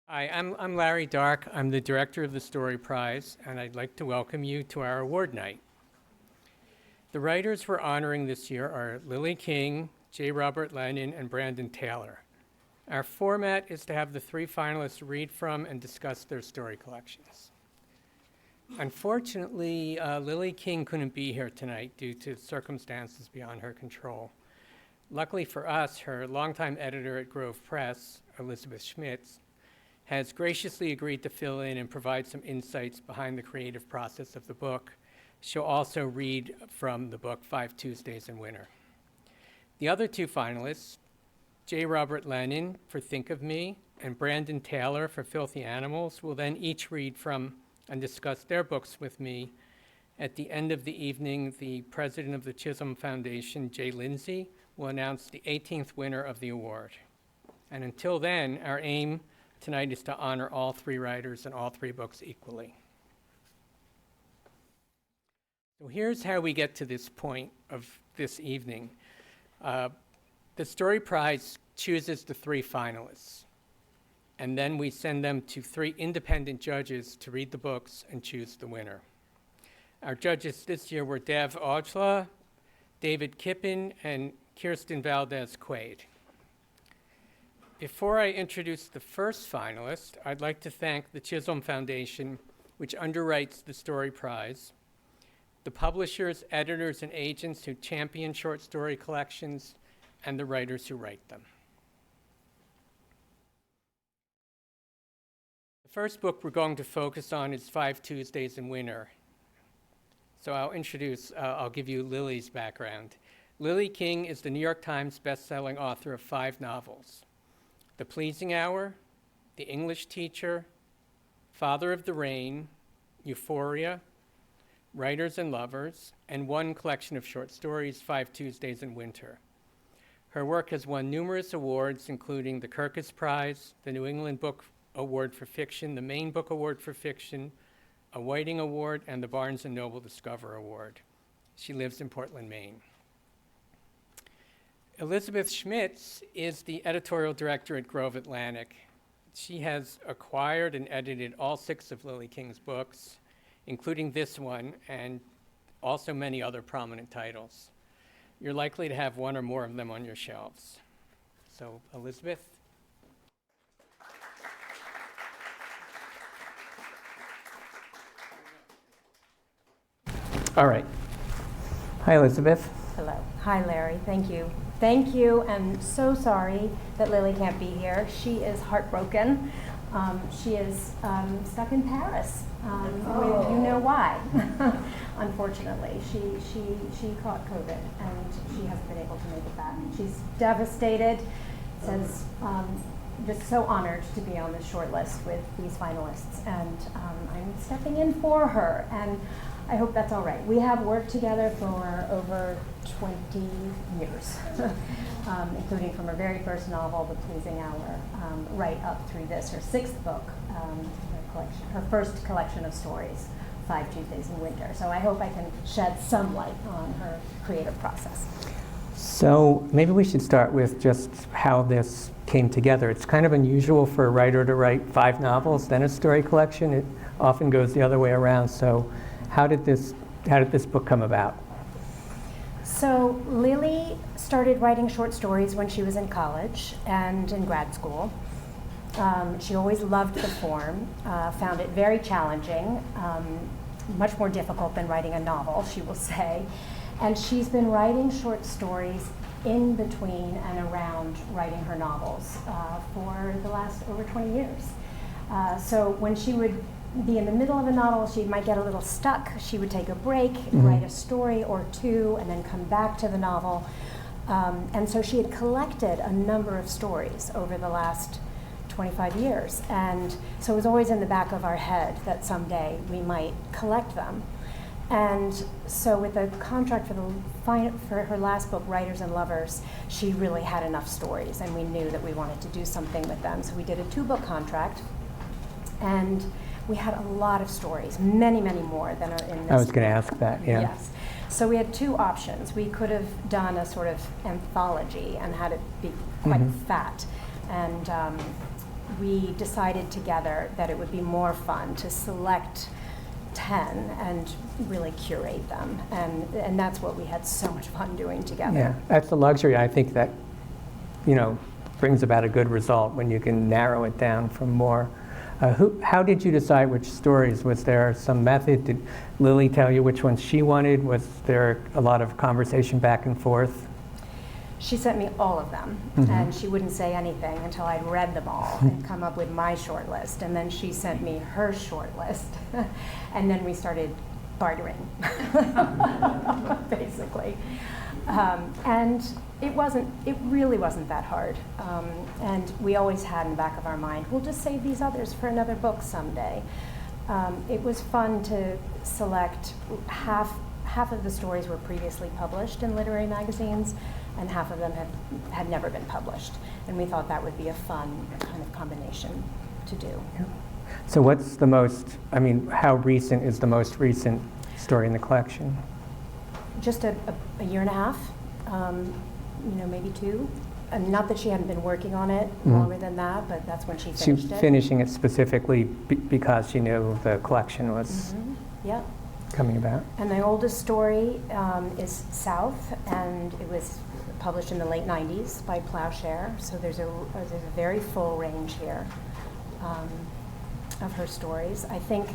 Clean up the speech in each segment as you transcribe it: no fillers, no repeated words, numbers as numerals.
Hi, I'm Larry Dark. I'm the director of the Story Prize, and I'd like to welcome you to our award night. The writers we're honoring this year are Lily King, J. Robert Lennon, and Brandon Taylor. Our format is to have the three finalists read from and discuss their story collections. Unfortunately, Lily King couldn't be here tonight due to circumstances beyond her control. Luckily for us, her longtime editor at Graywolf Press, Elisabeth Schmitz, has graciously agreed to fill in and provide some insights behind the creative process of the book. She'll also read from the book 5 Tuesdays in Winter. The other two finalists, J. Robert Lennon for Think of Me and Brandon Taylor for Filthy Animals, will then each read from and discuss their books with me. At the end of the evening, the president of the Chisholm Foundation, Jay Lindsay, will announce the 18th winner of the award. And until then, our aim tonight is to honor all three writers and all three books equally. So here's how we get to this point of this evening. The Story Prize chooses the three finalists, and then we send them to three independent judges to read the books and choose the winner. Our judges this year were Dev Ojla, David Kippen, and Kirsten Valdez-Quaid. Before I introduce the first finalist, I'd like to thank the Chisholm Foundation, which underwrites the Story Prize, the publishers, editors, and agents who champion short story collections, and the writers who write them. The first book we're going to focus on is 5 Tuesdays in Winter. So I'll give you Lily's background. Lily King is the New York Times bestselling author of 5 novels: The Pleasing Hour, The English Teacher, Father of the Rain, Euphoria, Writers and Lovers, and one collection of short stories, 5 Tuesdays in Winter. Her work has won numerous awards, including the Kirkus Prize, the New England Book Award for Fiction, the Maine Book Award for Fiction, a Whiting Award, and the Barnes & Noble Discover Award. She lives in Portland, Maine. Elisabeth Schmitz is the editorial director at Grove Atlantic. She has acquired and edited all 6 of Lily King's books, including this one, and also many other prominent titles. You're likely to have one or more of them on your shelves. So, Elisabeth. All right. Hi, Elisabeth. Hello. Hi, Larry. Thank you. Thank you, and so sorry that Lily can't be here. She is heartbroken. She is stuck in Paris. You know why. Unfortunately, she caught COVID, and she hasn't been able to make it back. She's devastated. Says just so honored to be on this short list with these finalists, and I'm stepping in for her. And I hope that's all right. We have worked together for over 20 years, including from her very first novel, The Pleasing Hour, right up through this, her 6th book, her first collection of stories, 5 Tuesdays in Winter. So I hope I can shed some light on her creative process. So maybe we should start with just how this came together. It's kind of unusual for a writer to write 5 novels, then a story collection. It often goes the other way around. So how did this book come about? So Lily started writing short stories when she was in college and in grad school. She always loved the form, found it very challenging, much more difficult than writing a novel, she will say. And she's been writing short stories in between and around writing her novels for the last over 20 years. So when she would be in the middle of a novel, she might get a little stuck. She would take a break, write a story or 2, and then come back to the novel. And so she had collected a number of stories over the last 25 years. And so it was always in the back of our head that someday we might collect them. And so with the contract for her last book, Writers and Lovers, she really had enough stories, and we knew that we wanted to do something with them. So we did a 2-book contract, and we had a lot of stories, many, many more than are in this. I was going to ask that, yeah. Yes. So we had 2 options. We could have done a sort of anthology and had it be quite fat. And we decided together that it would be more fun to select 10 and really curate them. And that's what we had so much fun doing together. Yeah, that's the luxury, I think, that, brings about a good result when you can narrow it down from more. How did you decide which stories? Was there some method? Did Lily tell you which ones she wanted? Was there a lot of conversation back and forth? She sent me all of them, and she wouldn't say anything until I'd read them all and come up with my short list. And then she sent me her short list, and then we started bartering, basically. And it really wasn't that hard. And we always had in the back of our mind, we'll just save these others for another book someday. It was fun to select half of the stories were previously published in literary magazines, and half of them had never been published. And we thought that would be a fun kind of combination to do. Yeah. So what's the most, how recent is the most recent story in the collection? Just a year and a half, maybe 2. And not that she hadn't been working on it longer than that, but that's when she finished it. She was finishing it specifically because she knew the collection was Yep. coming about. And the oldest story is South, and it was published in the late 90s by Plowshare. So there's a very full range here of her stories. I think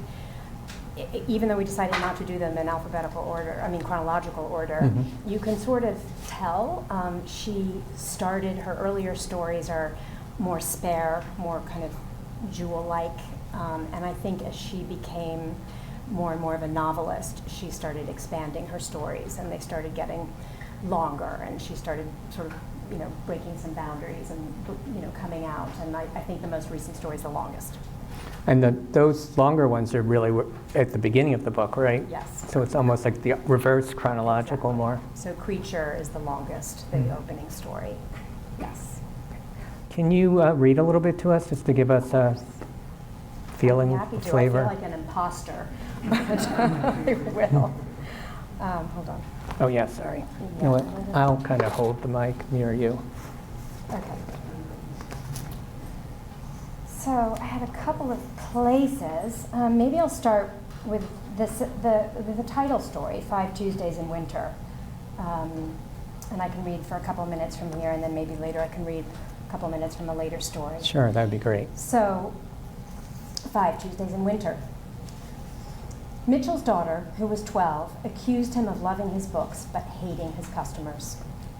even though we decided not to do them in chronological order, you can sort of tell. Her earlier stories are more spare, more kind of jewel-like, and I think as she became more and more of a novelist, she started expanding her stories, and they started getting longer, and she started sort of, breaking some boundaries and, coming out, and I think the most recent story is the longest. And those longer ones are really at the beginning of the book, right? Yes. So it's almost like the reverse chronological more. So Creature is the longest, the opening story. Yes. Can you read a little bit to us, just to give us a feeling, I'm happy to. flavor? I feel like an imposter, but I will. Hold on. Oh, yeah, sorry. You know what? I'll kind of hold the mic near you. Okay. So I have a couple of places. Maybe I'll start with the title story, 5 Tuesdays in Winter. And I can read for a couple of minutes from here, and then maybe later I can read a couple of minutes from a later story. Sure, that would be great. So, 5 Tuesdays in Winter. Mitchell's daughter, who was 12, accused him of loving his books but hating his customers.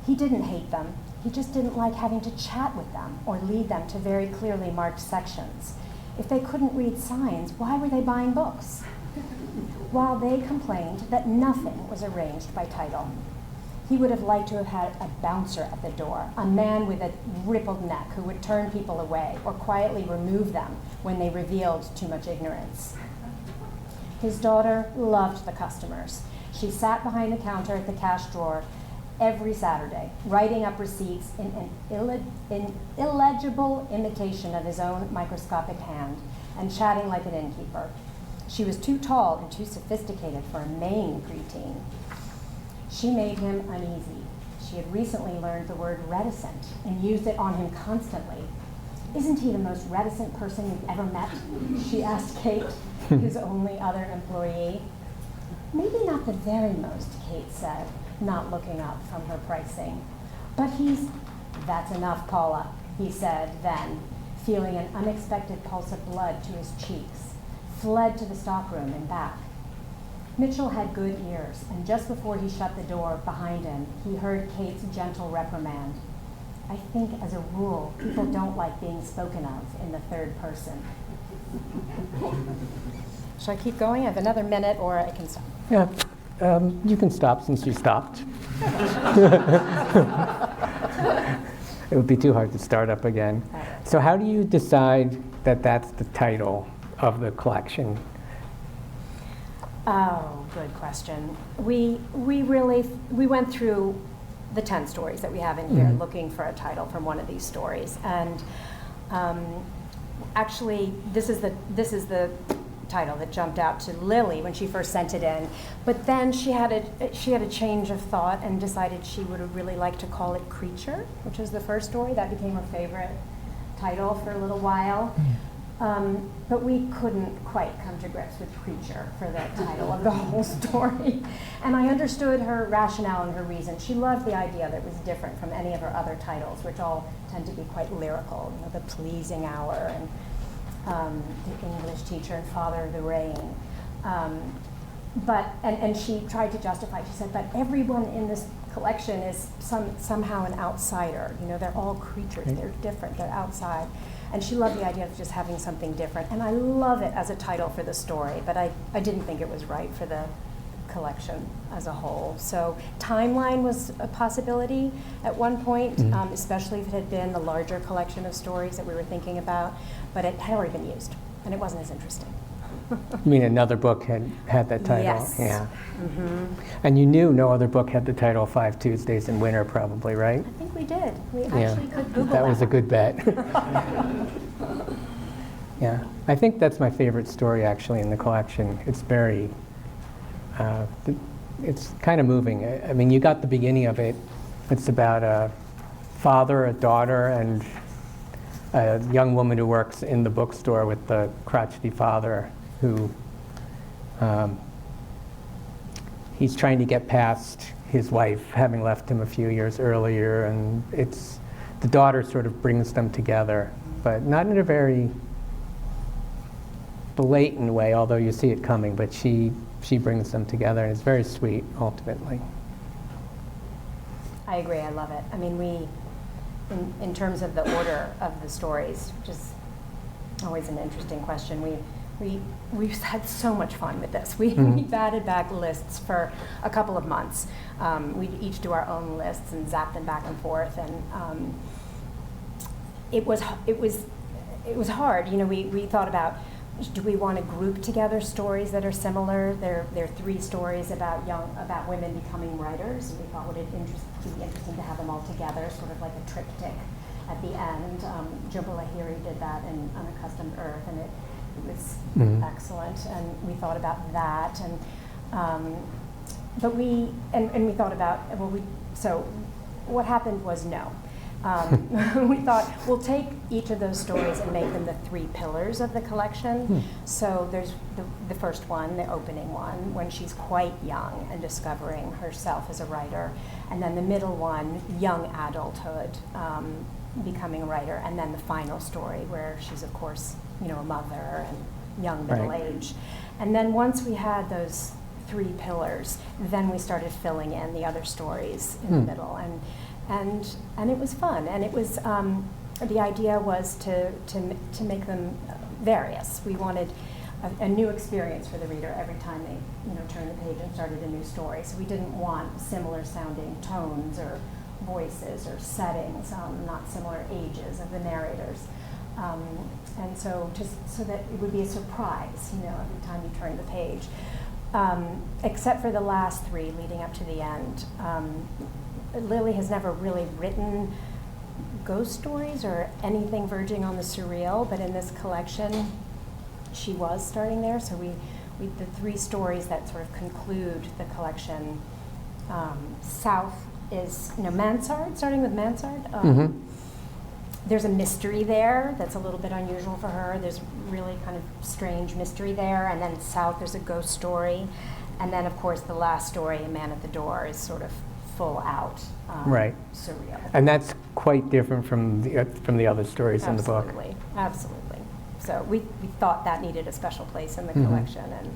He didn't hate them. He just didn't like having to chat with them or lead them to very clearly marked sections. If they couldn't read signs, why were they buying books? While they complained that nothing was arranged by title. He would have liked to have had a bouncer at the door, a man with a rippled neck who would turn people away or quietly remove them when they revealed too much ignorance. His daughter loved the customers. She sat behind the counter at the cash drawer every Saturday, writing up receipts in an illegible imitation of his own microscopic hand and chatting like an innkeeper. She was too tall and too sophisticated for a Maine preteen. She made him uneasy. She had recently learned the word reticent and used it on him constantly. "Isn't he the most reticent person you've ever met?" she asked Kate, his only other employee. "Maybe not the very most," Kate said, not looking up from her pricing. "But that's enough, Paula," he said then, feeling an unexpected pulse of blood to his cheeks, fled to the stockroom and back. Mitchell had good ears, and just before he shut the door behind him, he heard Kate's gentle reprimand. "I think, as a rule, people don't like being spoken of in the third person." Shall I keep going? I have another minute, or I can stop. Yeah, you can stop since you stopped. It would be too hard to start up again. So how do you decide that that's the title of the collection? Oh, good question. We went through the 10 stories that we have in here, looking for a title from one of these stories, and actually, this is the title that jumped out to Lily when she first sent it in. But then she had a change of thought and decided she would have really liked to call it Creature, which was the first story. That became her favorite title for a little while. But we couldn't quite come to grips with creature for the title of the whole story. And I understood her rationale and her reason. She loved the idea that it was different from any of her other titles, which all tend to be quite lyrical. You know, The Pleasing Hour, and The English Teacher, and Father of the Rain. And she tried to justify, she said, but everyone in this collection is somehow an outsider. You know, they're all creatures, they're different, they're outside. And she loved the idea of just having something different. And I love it as a title for the story, but I didn't think it was right for the collection as a whole. So timeline was a possibility at one point, especially if it had been the larger collection of stories that we were thinking about, but it had already been used, and it wasn't as interesting. You mean another book had that title? Yes. Yeah. Mm-hmm. And you knew no other book had the title 5 Tuesdays in Winter, probably, right? I think we did. We actually could Google that was a good bet. Yeah. I think that's my favorite story, actually, in the collection. It's very, it's kind of moving. I mean, you got the beginning of it. It's about a father, a daughter, and a young woman who works in the bookstore with the crotchety father who he's trying to get past his wife having left him a few years earlier, and it's the daughter sort of brings them together, but not in a very blatant way, although you see it coming, but she brings them together, and it's very sweet ultimately. I agree, I love it. I mean, in terms of the order of the stories, which is always an interesting question, we've had so much fun with this. We batted back lists for a couple of months. We'd each do our own lists and zap them back and forth, and it was hard. You know, we thought about, do we want to group together stories that are similar? There are 3 stories about women becoming writers, and we thought would it be interesting to have them all together, sort of like a triptych at the end. Jubal Lahiri did that in Unaccustomed Earth, and it was excellent, and we thought about that, and but we thought about, so what happened was no. We thought we'll take each of those stories and make them the 3 pillars of the collection. So there's the first one, the opening one, when she's quite young and discovering herself as a writer, and then the middle one, young adulthood, becoming a writer, and then the final story where she's, of course, you know, a mother and young middle age. And then once we had those 3 pillars, then we started filling in the other stories in the middle, and it was fun. And it was the idea was to make them various. We wanted a new experience for the reader every time they turned the page and started a new story. So we didn't want similar sounding tones or voices or settings, not similar ages of the narrators. And so just so that it would be a surprise, every time you turn the page. Except for the last 3 leading up to the end. Lily has never really written ghost stories or anything verging on the surreal, but in this collection, she was starting there. So the 3 stories that sort of conclude the collection, South is Mansard, starting with Mansard. There's a mystery there that's a little bit unusual for her. There's really kind of strange mystery there. And then South, there's a ghost story. And then, of course, the last story, A Man at the Door, is sort of full out surreal. And that's quite different from the other stories in the book. Absolutely. So we thought that needed a special place in the collection. And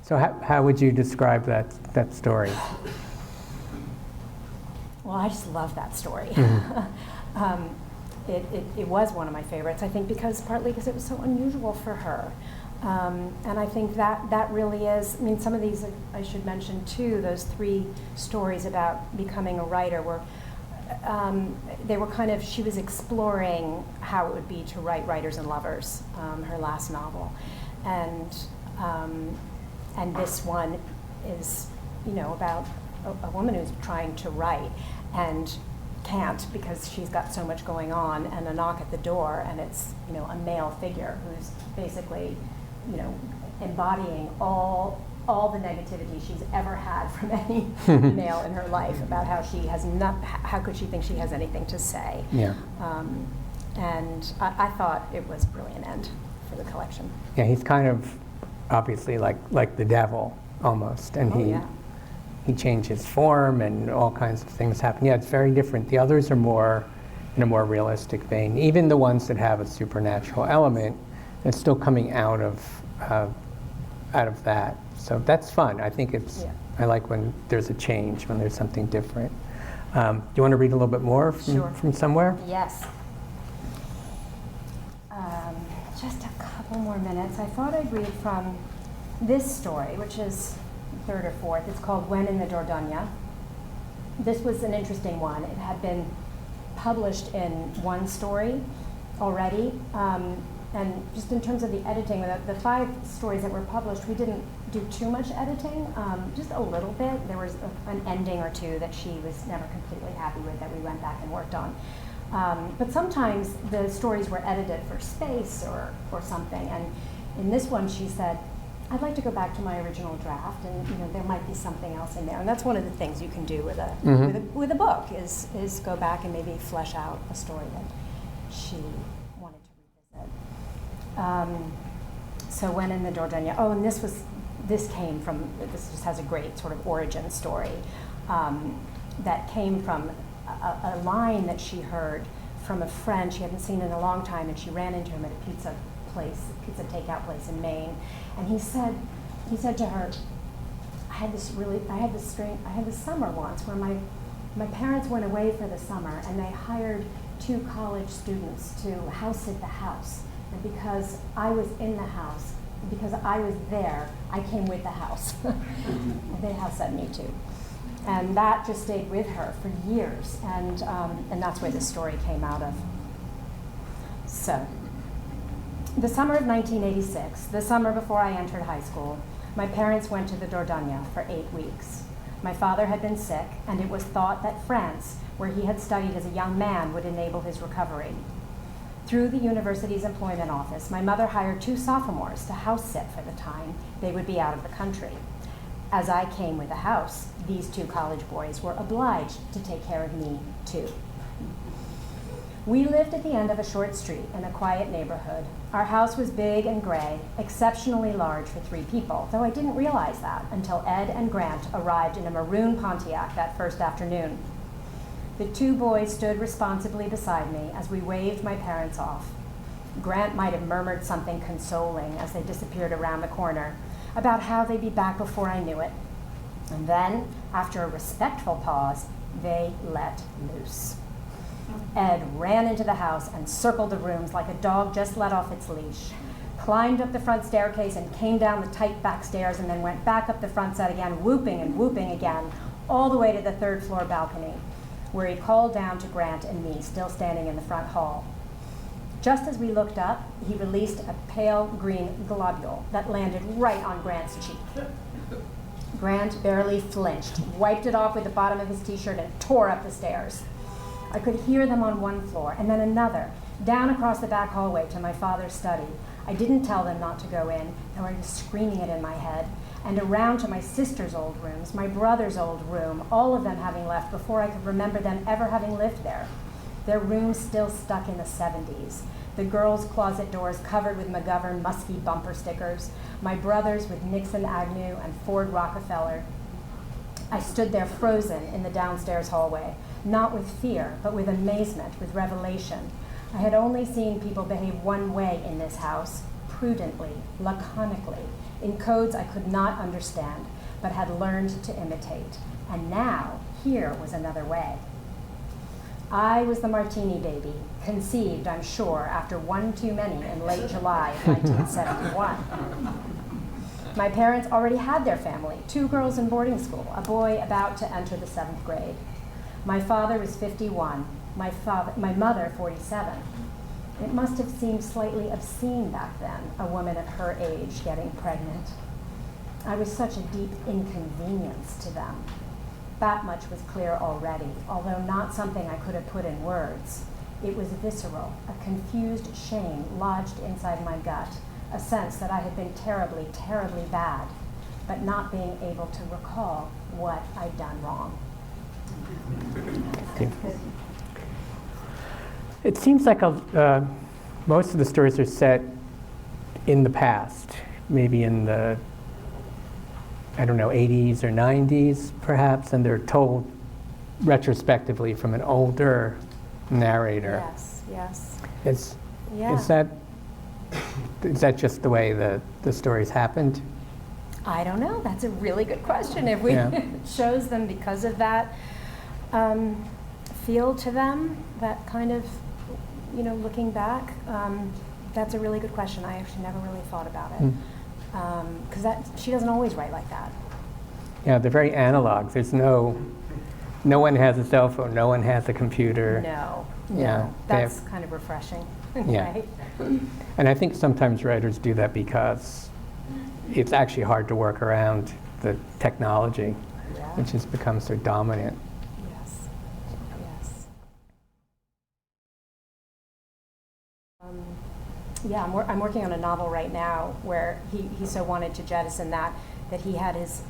so how would you describe that story? Well, I just love that story. It was one of my favorites, I think, partly because it was so unusual for her. And I think that really is, some of these, I should mention too, those 3 stories about becoming a writer were, they were kind of, she was exploring how it would be to write Writers and Lovers, her last novel. And this one is, about a woman who's trying to write and can't because she's got so much going on, and a knock at the door, and it's a male figure who's basically embodying all the negativity she's ever had from any male in her life about how she has how could she think she has anything to say. And I thought it was a brilliant end for the collection. Yeah, he's kind of obviously like the devil almost, and Oh, yeah. he changes form and all kinds of things happen. Yeah, it's very different. The others are more in a more realistic vein. Even the ones that have a supernatural element, it's still coming out of that. So that's fun. I think it's. Yeah. I like when there's a change, when there's something different. Do you want to read a little bit more from somewhere? Yes. Just a couple more minutes. I thought I'd read from this story, which is third or fourth. It's called When in the Dordogne. This was an interesting one. It had been published in one story already. And just in terms of the editing, the 5 stories that were published, we didn't do too much editing, just a little bit. There was an ending or two that she was never completely happy with that we went back and worked on. But sometimes the stories were edited for space or something. And in this one, she said, I'd like to go back to my original draft, and there might be something else in there. And that's one of the things you can do with a book is go back and maybe flesh out a story that she wanted to revisit. So When in the Dordogne. Oh, and this just has a great sort of origin story that came from a line that she heard from a friend she hadn't seen in a long time, and she ran into him at a pizza takeout place in Maine, and he said to her, I had this summer once where my parents went away for the summer, and they hired 2 college students to house sit the house, and because I was in the house, because I was there, I came with the house. And they house sat me too. And that just stayed with her for years, and that's where this story came out of. So, the summer of 1986, the summer before I entered high school, my parents went to the Dordogne for 8 weeks. My father had been sick, and it was thought that France, where he had studied as a young man, would enable his recovery. Through the university's employment office, my mother hired 2 sophomores to house sit for the time they would be out of the country. As I came with the house, these 2 college boys were obliged to take care of me, too. We lived at the end of a short street in a quiet neighborhood. Our house was big and gray, exceptionally large for 3 people, though I didn't realize that until Ed and Grant arrived in a maroon Pontiac that first afternoon. The 2 boys stood responsibly beside me as we waved my parents off. Grant might have murmured something consoling as they disappeared around the corner about how they'd be back before I knew it. And then, after a respectful pause, they let loose. Ed ran into the house and circled the rooms like a dog just let off its leash, climbed up the front staircase and came down the tight back stairs, and then went back up the front set again, whooping and whooping again, all the way to the 3rd floor balcony, where he called down to Grant and me, still standing in the front hall. Just as we looked up, he released a pale green globule that landed right on Grant's cheek. Grant barely flinched, wiped it off with the bottom of his t-shirt, and tore up the stairs. I could hear them on one floor, and then another, down across the back hallway to my father's study. I didn't tell them not to go in, though I was screaming it in my head, and around to my sister's old rooms, my brother's old room, all of them having left before I could remember them ever having lived there. Their rooms still stuck in the 70s. The girls' closet doors covered with McGovern musky bumper stickers, my brother's with Nixon Agnew and Ford Rockefeller. I stood there frozen in the downstairs hallway, not with fear, but with amazement, with revelation. I had only seen people behave one way in this house, prudently, laconically, in codes I could not understand, but had learned to imitate. And now, here was another way. I was the martini baby, conceived, I'm sure, after one too many in late July of 1971. My parents already had their family, 2 girls in boarding school, a boy about to enter the 7th grade. My father was 51, my mother 47. It must have seemed slightly obscene back then, a woman of her age getting pregnant. I was such a deep inconvenience to them. That much was clear already, although not something I could have put in words. It was visceral, a confused shame lodged inside my gut, a sense that I had been terribly, terribly bad, but not being able to recall what I'd done wrong. It seems like most of the stories are set in the past, maybe in the, I don't know, 80s or 90s perhaps, and they're told retrospectively from an older narrator. Yes, yes. Is, Yeah. is that just the way the stories happened? I don't know. That's a really good question. If we chose them because of that feel to them, that kind of, looking back, that's a really good question. I actually never really thought about it. Because she doesn't always write like that. Yeah, they're very analog. There's no one has a cell phone, no one has a computer. No. Yeah, That's kind of refreshing. Yeah. Right? And I think sometimes writers do that because it's actually hard to work around the technology, which has become so dominant. Yes. Yes. Yeah, I'm working on a novel right now where he so wanted to jettison that he had his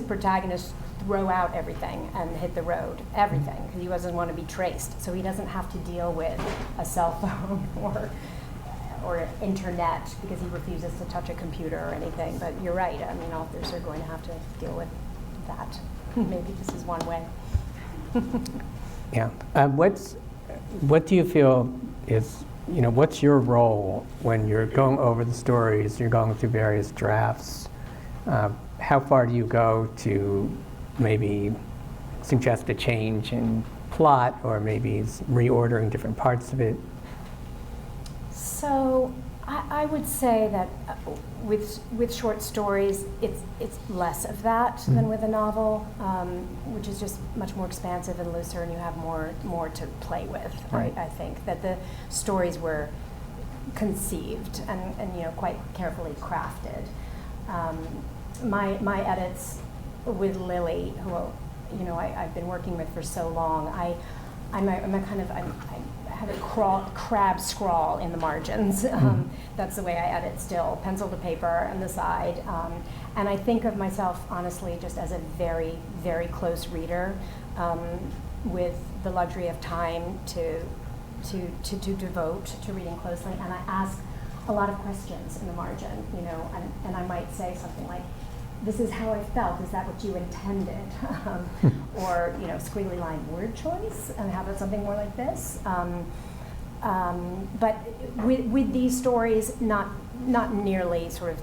protagonist throw out everything and hit the road, everything, because he doesn't want to be traced. So he doesn't have to deal with a cell phone or internet because he refuses to touch a computer or anything. But you're right. I mean, authors are going to have to deal with that. Maybe this is one way. Yeah. What do you feel is, what's your role when you're going over the stories, you're going through various drafts? How far do you go to maybe suggest a change in plot or maybe reordering different parts of it? So I would say that with short stories, it's less of that than with a novel, which is just much more expansive and looser, and you have more to play with. Right. I think that the stories were conceived and quite carefully crafted. My edits with Lily, who I've been working with for so long, I have a crab scrawl in the margins. That's the way I edit still, pencil to paper on the side. And I think of myself, honestly, just as a very, very close reader with the luxury of time to devote to reading closely. And I ask a lot of questions in the margin, and I might say something like, this is how I felt, is that what you intended? Or, squiggly line word choice, and how about something more like this? But with these stories, not nearly sort of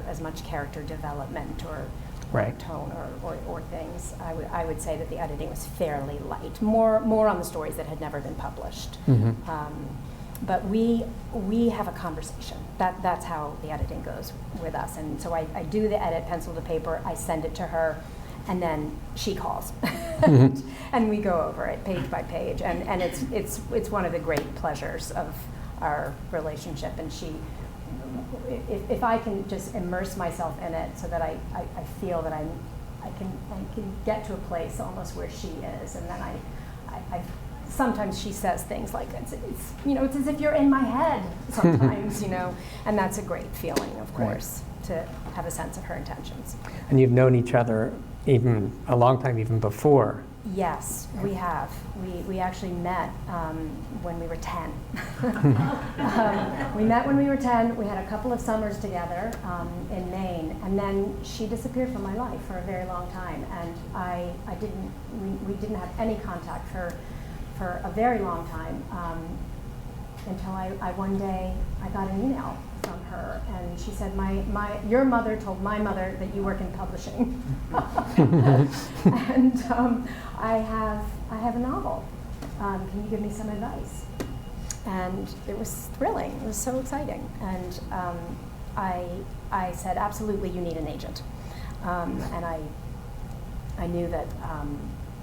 as much character development or tone or things. I would say that the editing was fairly light, more on the stories that had never been published. But we have a conversation. That's how the editing goes with us. And so I do the edit, pencil to paper, I send it to her, and then she calls. And we go over it page by page. And it's one of the great pleasures of our relationship. And if I can just immerse myself in it so that I feel that I can get to a place almost where she is, and then I sometimes she says things like, it's as if you're in my head sometimes, and that's a great feeling, of course, to have a sense of her intentions. And you've known each other even a long time, even before. Yes, we have. We actually met when we were 10. We met when we were 10. We had a couple of summers together in Maine, and then she disappeared from my life for a very long time, and we didn't have any contact for a very long time until I one day I got an email from her, and she said, your mother told my mother that you work in publishing. And I have a novel. Can you give me some advice? And it was thrilling. It was so exciting. And I said, absolutely, you need an agent. And I knew that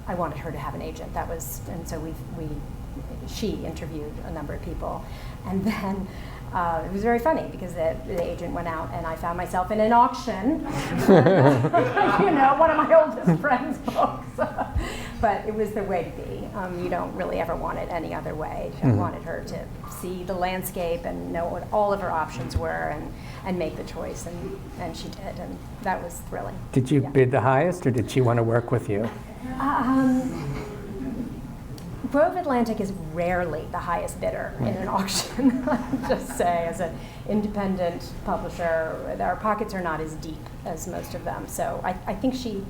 I wanted her to have an agent. And so she interviewed a number of people, and then it was very funny because the agent went out, and I found myself in an auction. One of my oldest friends' books. But it was the way to be. You don't really ever want it any other way. I wanted her to see the landscape and know what all of her options were, and make the choice, and she did, and that was thrilling. Did you bid the highest, or did she want to work with you? Grove Atlantic is rarely the highest bidder in an auction. I'll just say, as an independent publisher, our pockets are not as deep as most of them. So I think she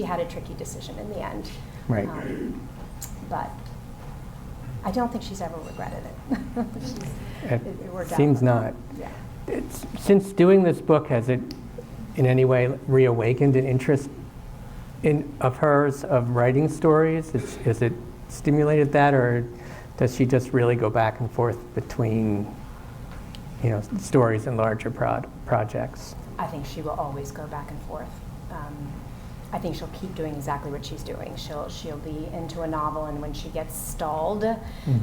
had a tricky decision in the end. Right. But I don't think she's ever regretted it. It worked out. seems not. Yeah. Since doing this book, has it in any way reawakened an interest of hers of writing stories? Is it stimulated that, or does she just really go back and forth between, stories and larger projects? I think she will always go back and forth. I think she'll keep doing exactly what she's doing. She'll be into a novel, and when she gets stalled,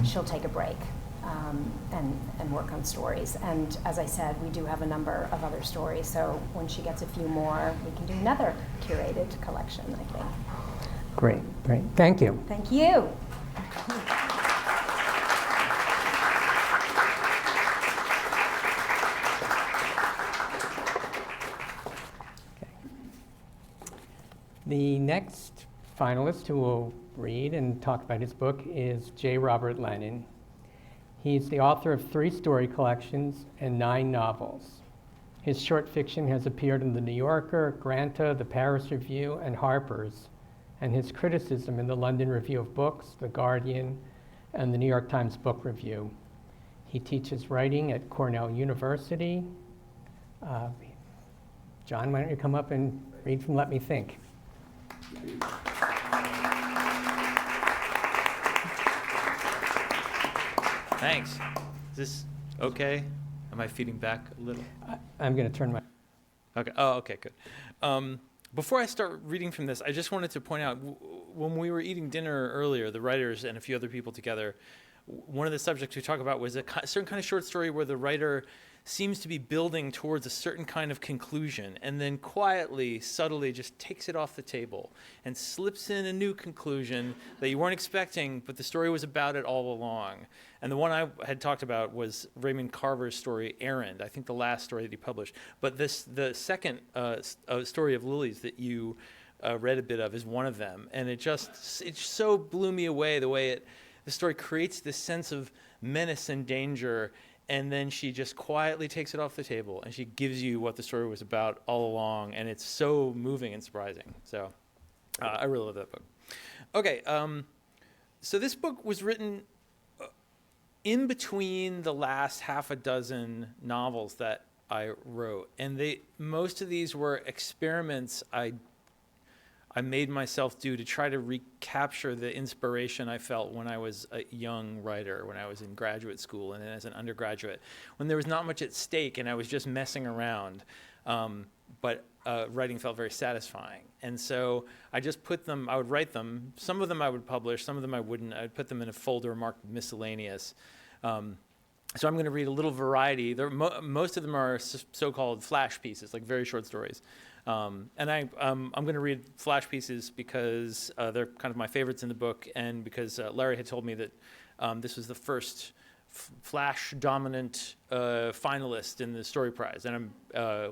she'll take a break and work on stories. And as I said, we do have a number of other stories, so when she gets a few more, we can do another curated collection, I think. Great. Thank you. Thank you. The next finalist who will read and talk about his book is J. Robert Lennon. He's the author of 3 story collections and 9 novels. His short fiction has appeared in The New Yorker, Granta, The Paris Review, and Harper's, and his criticism in the London Review of Books, The Guardian, and the New York Times Book Review. He teaches writing at Cornell University. John, why don't you come up and read from Let Me Think? Thanks. Is this okay? Am I feeding back a little? I'm going to turn my... Okay. Oh, okay, good. Before I start reading from this, I just wanted to point out, when we were eating dinner earlier, the writers and a few other people together, one of the subjects we talked about was a certain kind of short story where the writer seems to be building towards a certain kind of conclusion and then quietly, subtly just takes it off the table and slips in a new conclusion that you weren't expecting, but the story was about it all along. And the one I had talked about was Raymond Carver's story, Errand, I think the last story that he published. But the second story of Lily's that you read a bit of is one of them. And it so blew me away the way the story creates this sense of menace and danger, and then she just quietly takes it off the table and she gives you what the story was about all along, and it's so moving and surprising. So I really love that book. Okay, so this book was written in between the last half a dozen novels that I wrote, and most of these were experiments I made myself do to try to recapture the inspiration I felt when I was a young writer, when I was in graduate school and then as an undergraduate, when there was not much at stake and I was just messing around, but writing felt very satisfying. And so I just I would write them. Some of them I would publish, some of them I wouldn't. I'd put them in a folder marked miscellaneous. So I'm going to read a little variety. Most of them are so-called flash pieces, like very short stories. And I'm going to read flash pieces because they're kind of my favorites in the book, and because Larry had told me that this was the first flash-dominant finalist in the Story Prize, and I'm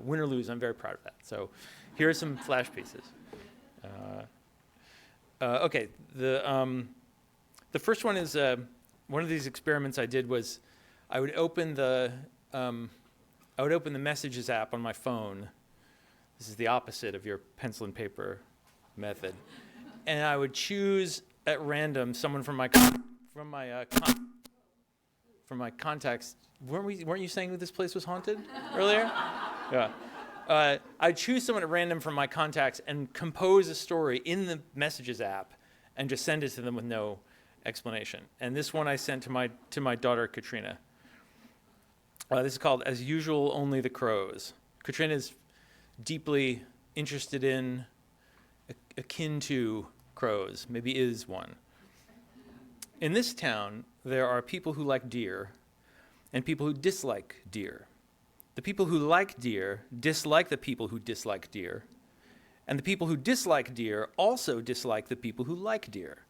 win or lose, I'm very proud of that. So here are some flash pieces. Okay, the first one is one of these experiments I did was I would open the Messages app on my phone. This is the opposite of your pencil and paper method, and I would choose at random someone from my contacts. Weren't you saying that this place was haunted earlier? Yeah. I'd choose someone at random from my contacts and compose a story in the Messages app, and just send it to them with no explanation. And this one I sent to my daughter Katrina. This is called As Usual, Only the Crows. Katrina's deeply interested in, akin to crows, maybe is one. In this town, there are people who like deer and people who dislike deer. The people who like deer dislike the people who dislike deer, and the people who dislike deer also dislike the people who like deer.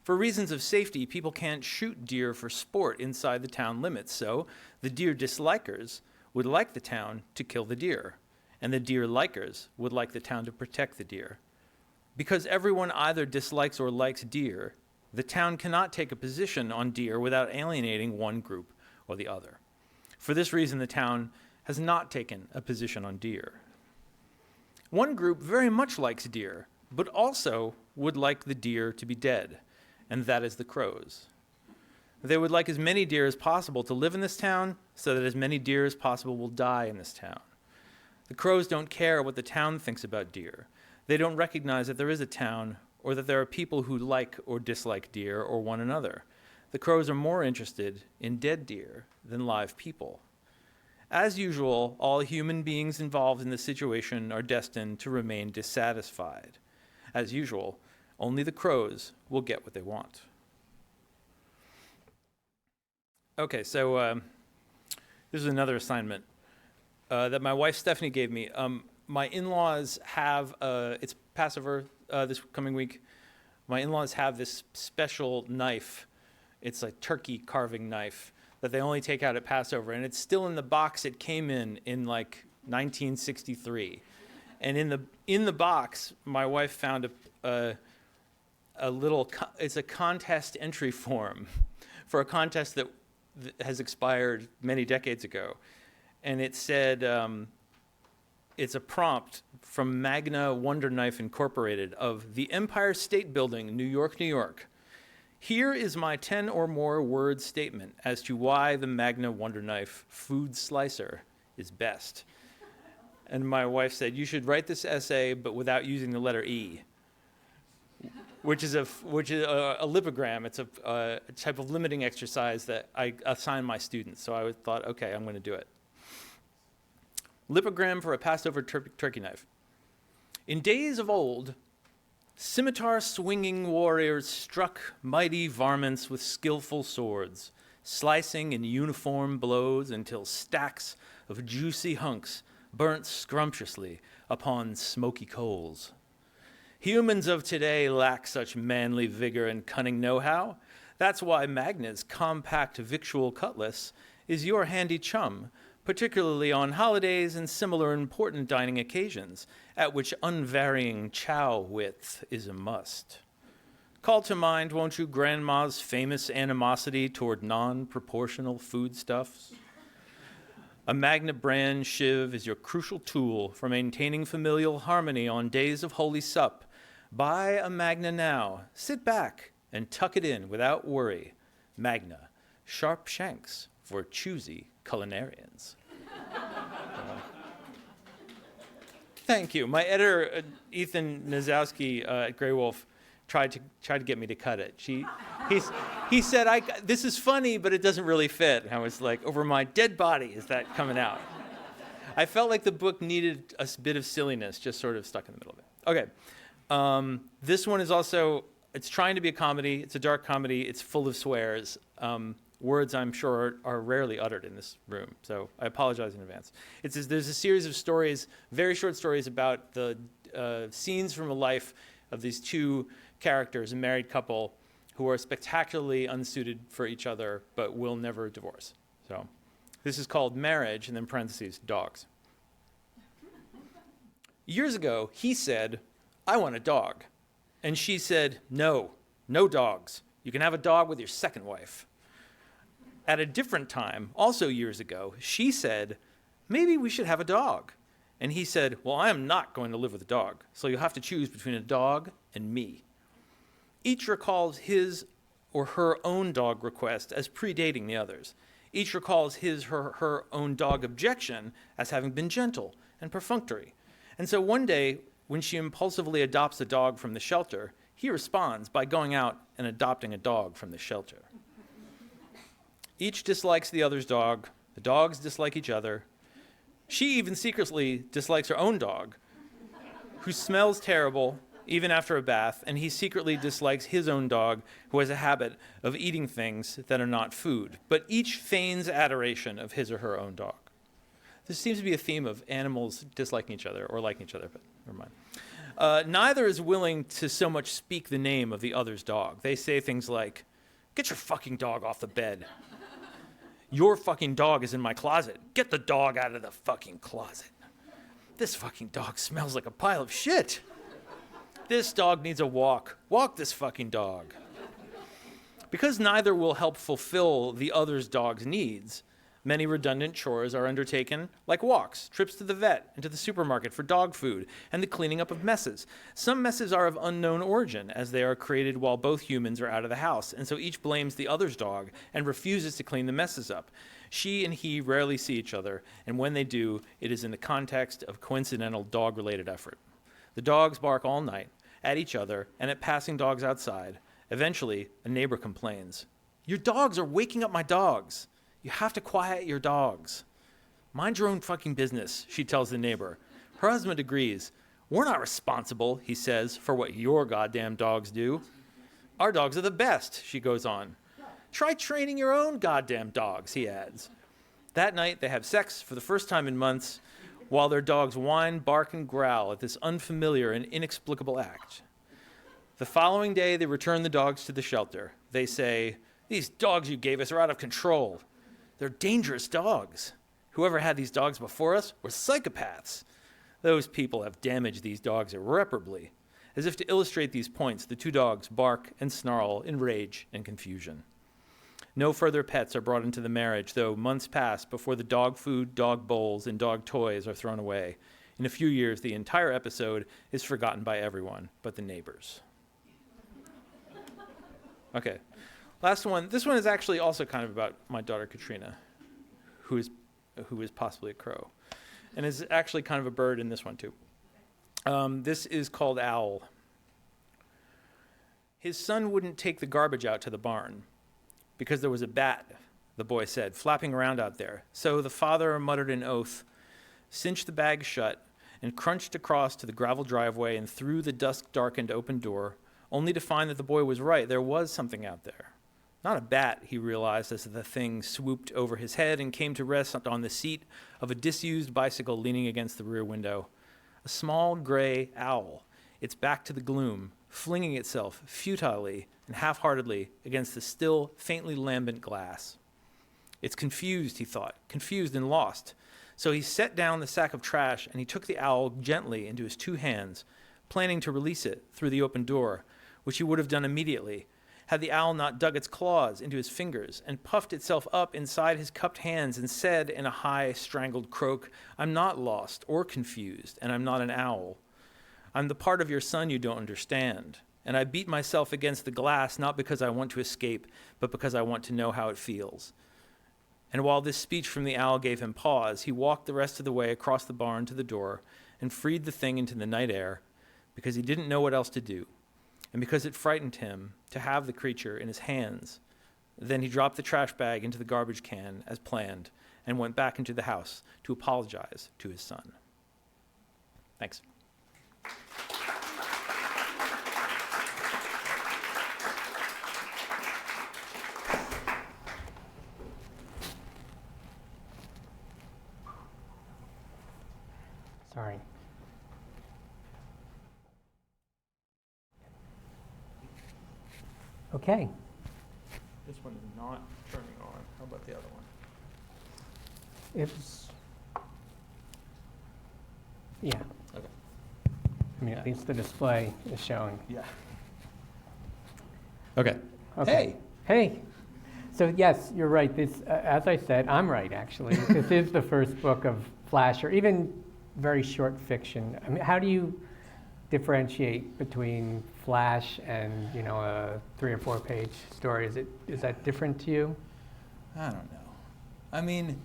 For reasons of safety, people can't shoot deer for sport inside the town limits, so the deer dislikers would like the town to kill the deer, and the deer likers would like the town to protect the deer. Because everyone either dislikes or likes deer, The town cannot take a position on deer without alienating one group or the other. For this reason, the town has not taken a position on deer. One group very much likes deer, but also would like the deer to be dead, and that is the crows. They would like as many deer as possible to live in this town so that as many deer as possible will die in this town. The crows don't care what the town thinks about deer. They don't recognize that there is a town or that there are people who like or dislike deer or one another. The crows are more interested in dead deer than live people. As usual, all human beings involved in the situation are destined to remain dissatisfied. As usual, only the crows will get what they want. Okay, so this is another assignment that my wife Stephanie gave me. My in-laws have, it's Passover this coming week. My in-laws have this special knife. It's a turkey carving knife that they only take out at Passover. And it's still in the box it came in like 1963. And in the box, my wife found a little, it's a contest entry form for a contest that has expired many decades ago. And it said, it's a prompt from Magna Wonder Knife Incorporated of the Empire State Building, New York, New York. Here is my 10 or more word statement as to why the Magna Wonder Knife food slicer is best. And my wife said, you should write this essay, but without using the letter E, which is a lipogram. It's a type of limiting exercise that I assign my students. So I thought, okay, I'm going to do it. Lipogram for a Passover turkey knife. In days of old, scimitar-swinging warriors struck mighty varmints with skillful swords, slicing in uniform blows until stacks of juicy hunks burnt scrumptiously upon smoky coals. Humans of today lack such manly vigor and cunning know-how. That's why Magna's compact victual cutlass is your handy chum, particularly on holidays and similar important dining occasions, at which unvarying chow width is a must. Call to mind, won't you, Grandma's famous animosity toward non-proportional foodstuffs? A Magna brand shiv is your crucial tool for maintaining familial harmony on days of holy sup. Buy a Magna now. Sit back and tuck it in without worry. Magna, sharp shanks for choosy culinarians. Thank you. My editor, Ethan Nazowski at Graywolf, tried to get me to cut it. He said, this is funny, but it doesn't really fit. And I was like, over my dead body is that coming out? I felt like the book needed a bit of silliness, just sort of stuck in the middle of it. Okay. This one is also, it's trying to be a comedy. It's a dark comedy. It's full of swears. Words I'm sure are rarely uttered in this room, so I apologize in advance. There's a series of stories, very short stories about the scenes from a life of these two characters, a married couple, who are spectacularly unsuited for each other, but will never divorce. So this is called Marriage, and then parentheses, dogs. Years ago, he said, I want a dog. And she said, no dogs. You can have a dog with your second wife. At a different time, also years ago, she said, maybe we should have a dog. And he said, well, I am not going to live with a dog, so you'll have to choose between a dog and me. Each recalls his or her own dog request as predating the others. Each recalls his or her own dog objection as having been gentle and perfunctory. And so one day, when she impulsively adopts a dog from the shelter, he responds by going out and adopting a dog from the shelter. Each dislikes the other's dog. The dogs dislike each other. She even secretly dislikes her own dog, who smells terrible even after a bath, and he secretly dislikes his own dog, who has a habit of eating things that are not food. But each feigns adoration of his or her own dog. This seems to be a theme of animals disliking each other or liking each other, but never mind. Neither is willing to so much speak the name of the other's dog. They say things like, get your fucking dog off the bed. Your fucking dog is in my closet. Get the dog out of the fucking closet. This fucking dog smells like a pile of shit. This dog needs a walk. Walk this fucking dog. Because neither will help fulfill the other's dog's needs, many redundant chores are undertaken, like walks, trips to the vet, and to the supermarket for dog food, and the cleaning up of messes. Some messes are of unknown origin, as they are created while both humans are out of the house, and so each blames the other's dog and refuses to clean the messes up. She and he rarely see each other, and when they do, it is in the context of coincidental dog-related effort. The dogs bark all night, at each other, and at passing dogs outside. Eventually, a neighbor complains, "Your dogs are waking up my dogs. You have to quiet your dogs." "Mind your own fucking business," she tells the neighbor. Her husband agrees. "We're not responsible," he says, "for what your goddamn dogs do." "Our dogs are the best," she goes on. "Try training your own goddamn dogs," he adds. That night, they have sex for the first time in months, while their dogs whine, bark, and growl at this unfamiliar and inexplicable act. The following day, they return the dogs to the shelter. They say, "These dogs you gave us are out of control. They're dangerous dogs. Whoever had these dogs before us were psychopaths. Those people have damaged these dogs irreparably." As if to illustrate these points, the two dogs bark and snarl in rage and confusion. No further pets are brought into the marriage, though months pass before the dog food, dog bowls, and dog toys are thrown away. In a few years, the entire episode is forgotten by everyone but the neighbors. Okay, last one. This one is actually also kind of about my daughter Katrina, who is possibly a crow, and is actually kind of a bird in this one too. This is called Owl. His son wouldn't take the garbage out to the barn because there was a bat, the boy said, flapping around out there. So the father muttered an oath, cinched the bag shut, and crunched across to the gravel driveway and through the dusk-darkened open door, only to find that the boy was right. There was something out there. Not a bat, he realized as the thing swooped over his head and came to rest on the seat of a disused bicycle leaning against the rear window. A small gray owl, its back to the gloom, flinging itself futilely and half-heartedly against the still, faintly lambent glass. It's confused, he thought, confused and lost. So he set down the sack of trash and he took the owl gently into his two hands, planning to release it through the open door, which he would have done immediately, had the owl not dug its claws into his fingers and puffed itself up inside his cupped hands and said in a high, strangled croak, "I'm not lost or confused, and I'm not an owl. I'm the part of your son you don't understand, and I beat myself against the glass not because I want to escape, but because I want to know how it feels." And while this speech from the owl gave him pause, he walked the rest of the way across the barn to the door and freed the thing into the night air because he didn't know what else to do, and because it frightened him to have the creature in his hands. Then he dropped the trash bag into the garbage can as planned and went back into the house to apologize to his son. Thanks. Sorry. Okay. This one is not turning on. How about the other one? It's, yeah. Okay. I mean, at least the display is showing. Yeah. Okay. Okay. Hey. So yes, you're right. This, as I said, I'm right actually. This is the first book of flash or even very short fiction. I mean, how do you differentiate between flash and, you know, a 3 or 4 page story? Is that different to you? I don't know. I mean,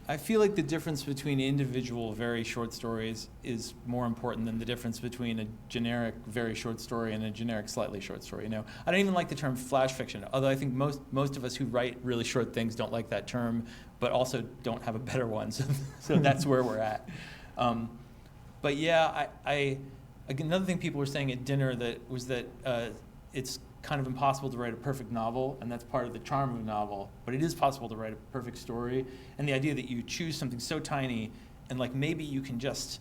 I feel like the difference between individual very short stories is more important than the difference between a generic very short story and a generic slightly short story. You know, I don't even like the term flash fiction, although I think most of us who write really short things don't like that term, but also don't have a better one. So that's where we're at. But yeah, another thing people were saying at dinner was that it's kind of impossible to write a perfect novel, and that's part of the charm of a novel, but it is possible to write a perfect story, and the idea that you choose something so tiny and like maybe you can just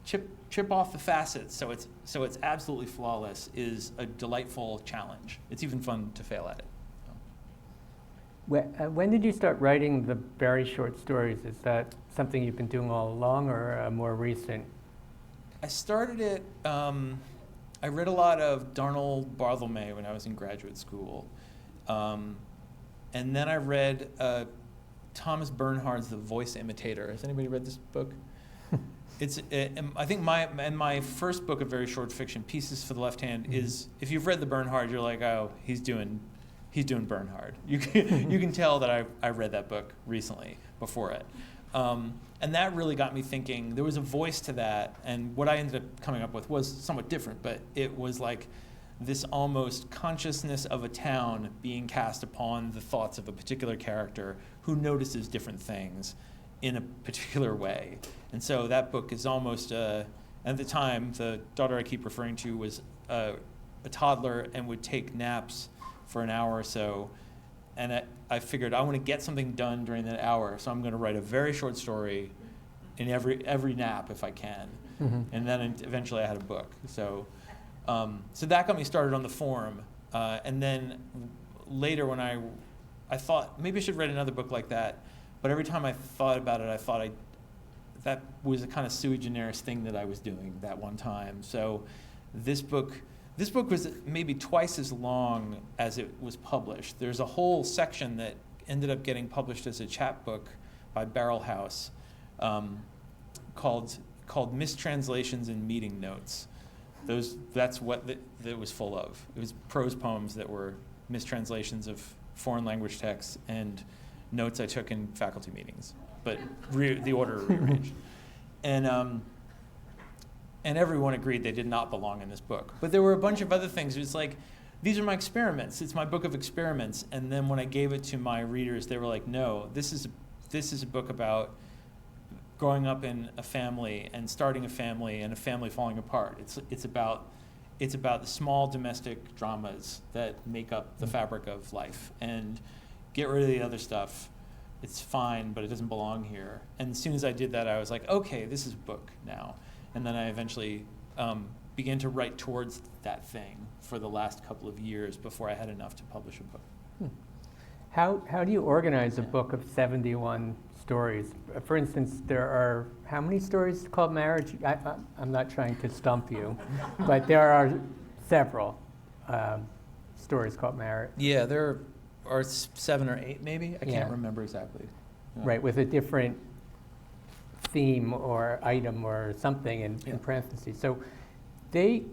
chip off the facets so it's absolutely flawless is a delightful challenge. It's even fun to fail at it. When did you start writing the very short stories? Is that something you've been doing all along or more recent? I started it, I read a lot of Darnell Barthelme when I was in graduate school, And then I read Thomas Bernhard's The Voice Imitator. Has anybody read this book? I think my first book of very short fiction, Pieces for the Left Hand, is, if you've read the Bernhard, you're like, oh, he's doing Bernhard. You can tell that I read that book recently before it. And that really got me thinking. There was a voice to that, and what I ended up coming up with was somewhat different, but it was like this almost consciousness of a town being cast upon the thoughts of a particular character who notices different things in a particular way. And so that book is almost, at the time, the daughter I keep referring to was a toddler and would take naps for an hour or so. And I figured I want to get something done during that hour, so I'm going to write a very short story in every nap if I can. Mm-hmm. And then eventually I had a book. So that got me started on the form. And then later when I thought maybe I should write another book like that, but every time I thought about it, I thought that was a kind of sui generis thing that I was doing that one time. So this book was maybe twice as long as it was published. There's a whole section that ended up getting published as a chapbook by Barrel House called Mistranslations and Meeting Notes. That's what it was full of. It was prose poems that were mistranslations of foreign language texts and notes I took in faculty meetings, but the order rearranged. And everyone agreed they did not belong in this book. But there were a bunch of other things. It was like, these are my experiments. It's my book of experiments. And then when I gave it to my readers, they were like, no, this is a book about growing up in a family and starting a family and a family falling apart. It's about the small domestic dramas that make up the fabric of life. And get rid of the other stuff. It's fine, but it doesn't belong here. And as soon as I did that, I was like, okay, this is a book now. And then I eventually began to write towards that thing for the last couple of years before I had enough to publish a book. How do you organize a book of 71 stories? For instance, there are how many stories called Marriage? I'm not trying to stump you, but there are several stories called Marriage. Yeah, there are 7 or 8 maybe. I Yeah. can't remember exactly. Right, with a different theme or item or something in parentheses. So they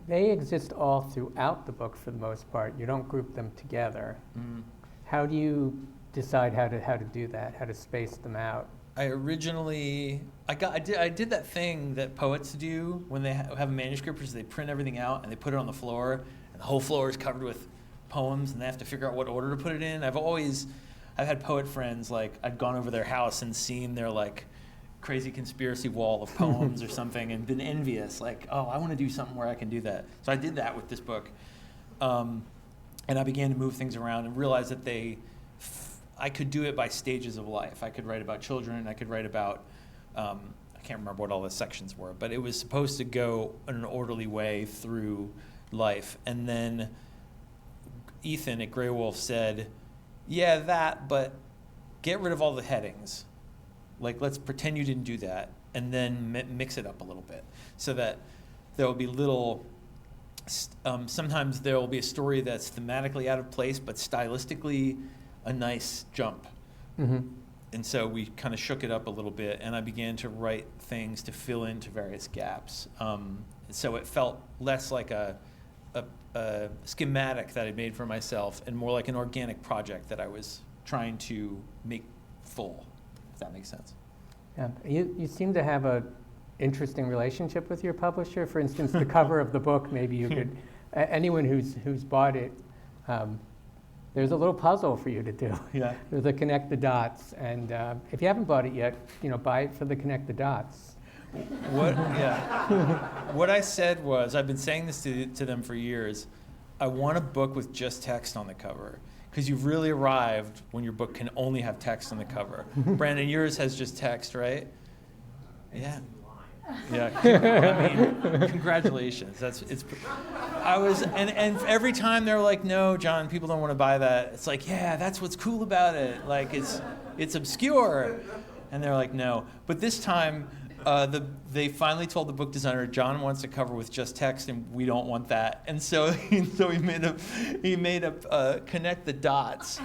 exist all throughout the book for the most part. You don't group them together. Mm. How do you decide how to do that? How to space them out? I did that thing that poets do when they have a manuscript, which is they print everything out and they put it on the floor, and the whole floor is covered with poems, and they have to figure out what order to put it in. I've had poet friends, like I'd gone over their house and seen their like crazy conspiracy wall of poems or something and been envious, like, oh, I want to do something where I can do that. So I did that with this book. And I began to move things around and realize that I could do it by stages of life. I could write about children, I could write about, I can't remember what all the sections were, but it was supposed to go in an orderly way through life. And then Ethan at Graywolf said, yeah, that, but get rid of all the headings. Like, let's pretend you didn't do that, and then mix it up a little bit so that there will be little, sometimes there will be a story that's thematically out of place, but stylistically a nice jump. Mm-hmm. And so we kind of shook it up a little bit, and I began to write things to fill into various gaps. So it felt less like a schematic that I made for myself and more like an organic project that I was trying to make full, if that makes sense. Yeah. You seem to have an interesting relationship with your publisher. For instance, the cover of the book, maybe you could, anyone who's bought it, there's a little puzzle for you to do. Yeah. There's a connect the dots. And if you haven't bought it yet, buy it for the connect the dots. What I said was, I've been saying this to them for years, I want a book with just text on the cover, because you've really arrived when your book can only have text on the cover. Brandon, yours has just text, right? Yeah. Yeah. I mean, congratulations. And every time they're like, no, John, people don't want to buy that. It's like, yeah, that's what's cool about it. Like, it's obscure. And they're like, no. But this time, they finally told the book designer, John wants a cover with just text, and we don't want that. And so he made a connect the dots.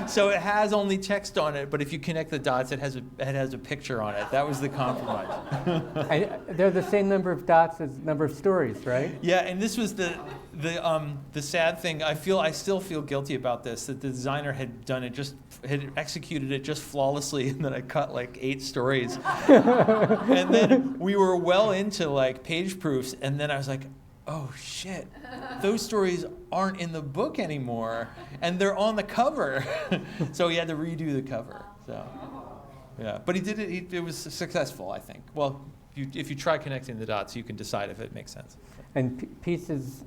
So it has only text on it, but if you connect the dots, it has a picture on it. That was the compromise. They're the same number of dots as number of stories, right? Yeah, and this was the sad thing. I still feel guilty about this, that the designer had executed it just flawlessly, and then I cut like 8 stories. And then we were well into like page proofs, and then I was like, oh shit, those stories aren't in the book anymore, and they're on the cover. So he had to redo the cover. So yeah, but he did it. It was successful, I think. Well, if you try connecting the dots, you can decide if it makes sense. And pieces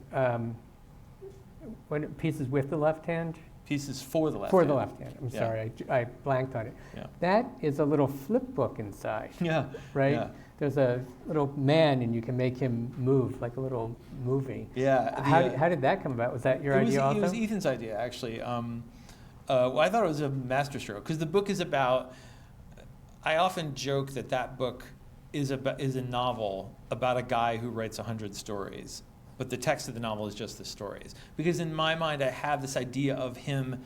with the left hand? Pieces for the left For hand. the left hand. I'm Yeah. sorry, I blanked on it. Yeah. That is a little flip book inside, Yeah. right? Yeah. There's a little man, and you can make him move like a little movie. Yeah. How did that come about? Was that your idea also? It was Ethan's idea, actually. Well, I thought it was a masterstroke, because the book is about. I often joke that book is a novel about a guy who writes 100 stories, but the text of the novel is just the stories. Because in my mind, I have this idea of him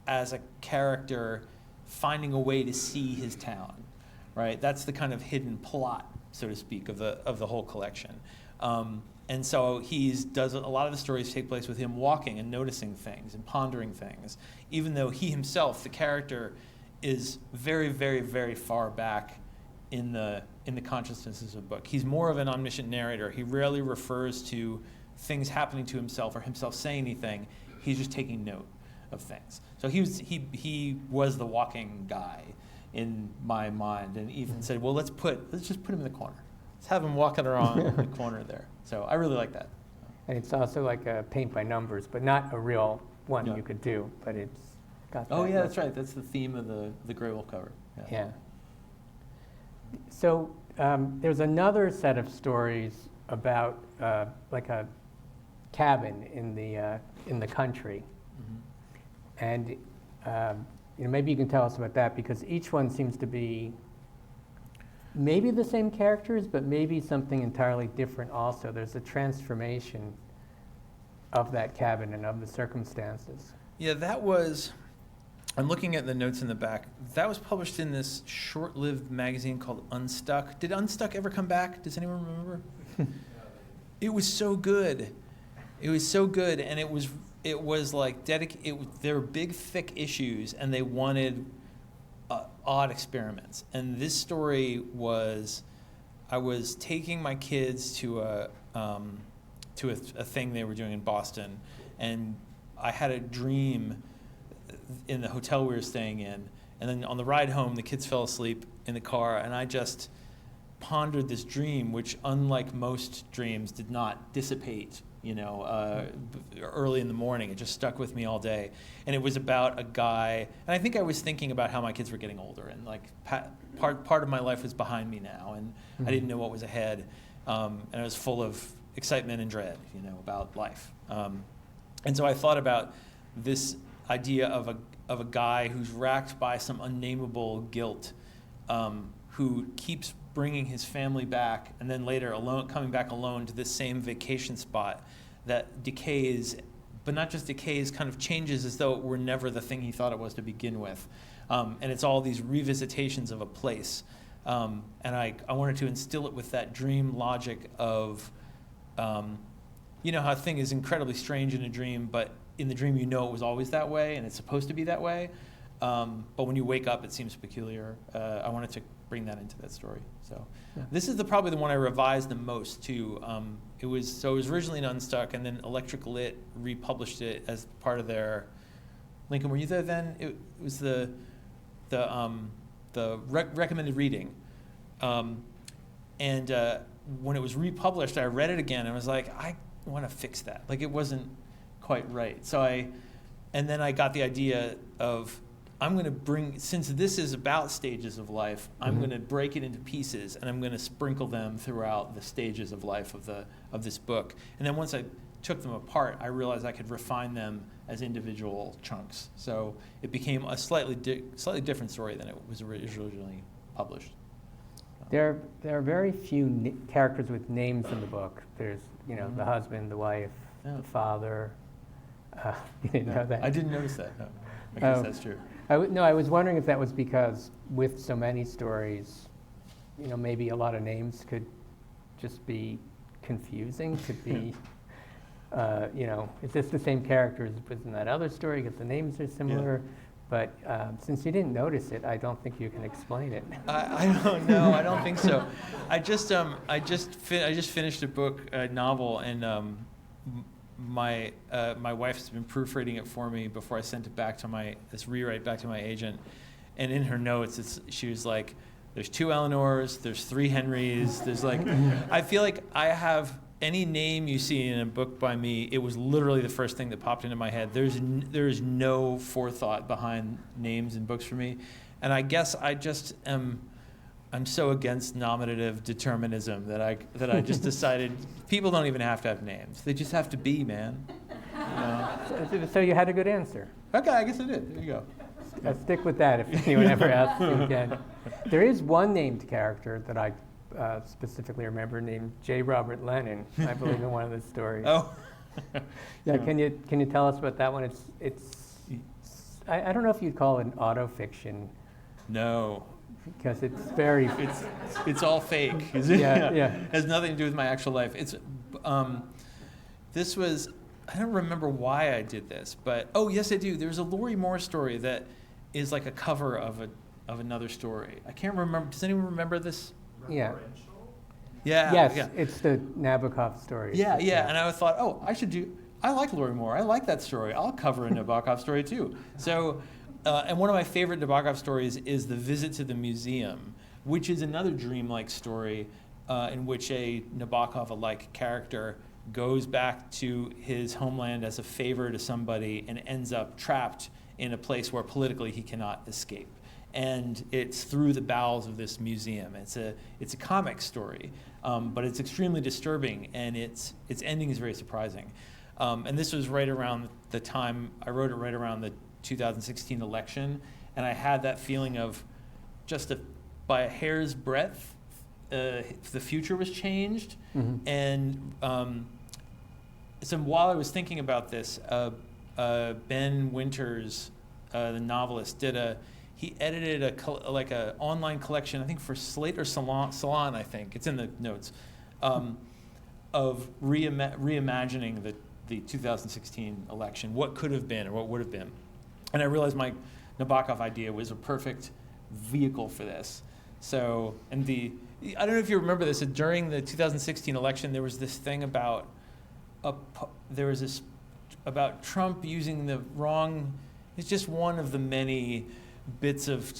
as a character finding a way to see his town, right? That's the kind of hidden plot, so to speak, of the whole collection. And so does a lot of the stories take place with him walking and noticing things and pondering things, even though he himself, the character, is very, very, very far back in the consciousness of the book. He's more of an omniscient narrator. He rarely refers to things happening to himself or himself saying anything. He's just taking note of things. So he was the walking guy in my mind. And Ethan said, well, let's just put him in the corner. Let's have him walking around in the corner there. So I really like that. And it's also like a paint by numbers, but not a real one Yeah. you could do, but it's got that. Oh yeah, look. that's right. That's the theme of the Graywolf cover. Yeah. So there's another set of stories about like a cabin in the country, and maybe you can tell us about that, because each one seems to be maybe the same characters, but maybe something entirely different also. There's a transformation of that cabin and of the circumstances. Yeah, I'm looking at the notes in the back. That was published in this short-lived magazine called Unstuck. Did Unstuck ever come back? Does anyone remember? It was so good. It was so good, and it was like there were big, thick issues, and they wanted odd experiments. And this story was, I was taking my kids to a thing they were doing in Boston, and I had a dream in the hotel we were staying in, and then on the ride home, the kids fell asleep in the car, and I just pondered this dream, which, unlike most dreams, did not dissipate, early in the morning. It just stuck with me all day, and it was about a guy, and I think I was thinking about how my kids were getting older, and like part of my life was behind me now, and I didn't know what was ahead, and I was full of excitement and dread, about life, and so I thought about this idea of a guy who's racked by some unnameable guilt, who keeps bringing his family back, and then later coming back alone to this same vacation spot that decays, but not just decays, kind of changes as though it were never the thing he thought it was to begin with. And it's all these revisitations of a place. And I wanted to instill it with that dream logic of, how a thing is incredibly strange in a dream, but in the dream it was always that way, and it's supposed to be that way. But when you wake up, it seems peculiar. I wanted to bring that into that story. So This is probably the one I revised the most too. It was originally in Unstuck, and then Electric Lit republished it as part of their. Lincoln, were you there then? It was the recommended reading, and when it was republished, I read it again and I was like, I want to fix that. Like, it wasn't quite right. And then I got the idea of, I'm going to bring, since this is about stages of life, I'm going to break it into pieces, and I'm going to sprinkle them throughout the stages of life of this book. And then once I took them apart, I realized I could refine them as individual chunks. So it became a slightly different story than it was originally published. There are very few characters with names in the book. There's, the husband, the wife, Yeah. the father. You didn't know that? I didn't notice that. No, I guess Oh. that's true. No, I was wondering if that was because with so many stories, maybe a lot of names could just be confusing, could be, is this the same character as was in that other story because the names are similar? But since you didn't notice it, I don't think you can explain it. I don't know. I don't think so. I just finished a novel, and my wife's been proofreading it for me before I sent it back to this rewrite back to my agent. And in her notes, she was like, "There's 2 Eleanors, there's 3 Henrys, there's like," I feel like I have any name you see in a book by me, it was literally the first thing that popped into my head. There's no forethought behind names in books for me, and I guess I'm so against nominative determinism that I just decided people don't even have to have names; they just have to be, man. So you had a good answer. Okay, I guess I did. There you go. I'll stick with that if anyone ever asks you again. There is one named character that I specifically remember named J. Robert Lennon, I believe, in one of the stories. Oh. Yeah, can you tell us about that one? I don't know if you'd call it an autofiction. No. Because it's very... It's all fake. Yeah. Has nothing to do with my actual life. This was... I don't remember why I did this, but... Oh, yes, I do. There's a Lori Moore story that is like a cover of another story. I can't remember. Does anyone remember this? Yeah. Yeah. Yes, yeah. It's the Nabokov story. Yeah. And I thought, I like Lori Moore. I like that story. I'll cover a Nabokov story too. So, and one of my favorite Nabokov stories is The Visit to the Museum, which is another dreamlike story in which a Nabokov-alike character goes back to his homeland as a favor to somebody and ends up trapped in a place where politically he cannot escape. And it's through the bowels of this museum. It's a comic story, but it's extremely disturbing, and its ending is very surprising. And this was right around the time, I wrote it right around the 2016 election, and I had that feeling of just by a hair's breadth, the future was changed. Mm-hmm. And so while I was thinking about this, Ben Winters, the novelist, he edited a online collection, I think for Slate or Salon, I think. It's in the notes, of reimagining the 2016 election, what could have been or what would have been. And I realized my Nabokov idea was a perfect vehicle for this. So, I don't know if you remember this, during the 2016 election, there was this thing about Trump using the wrong, it's just one of the many bits of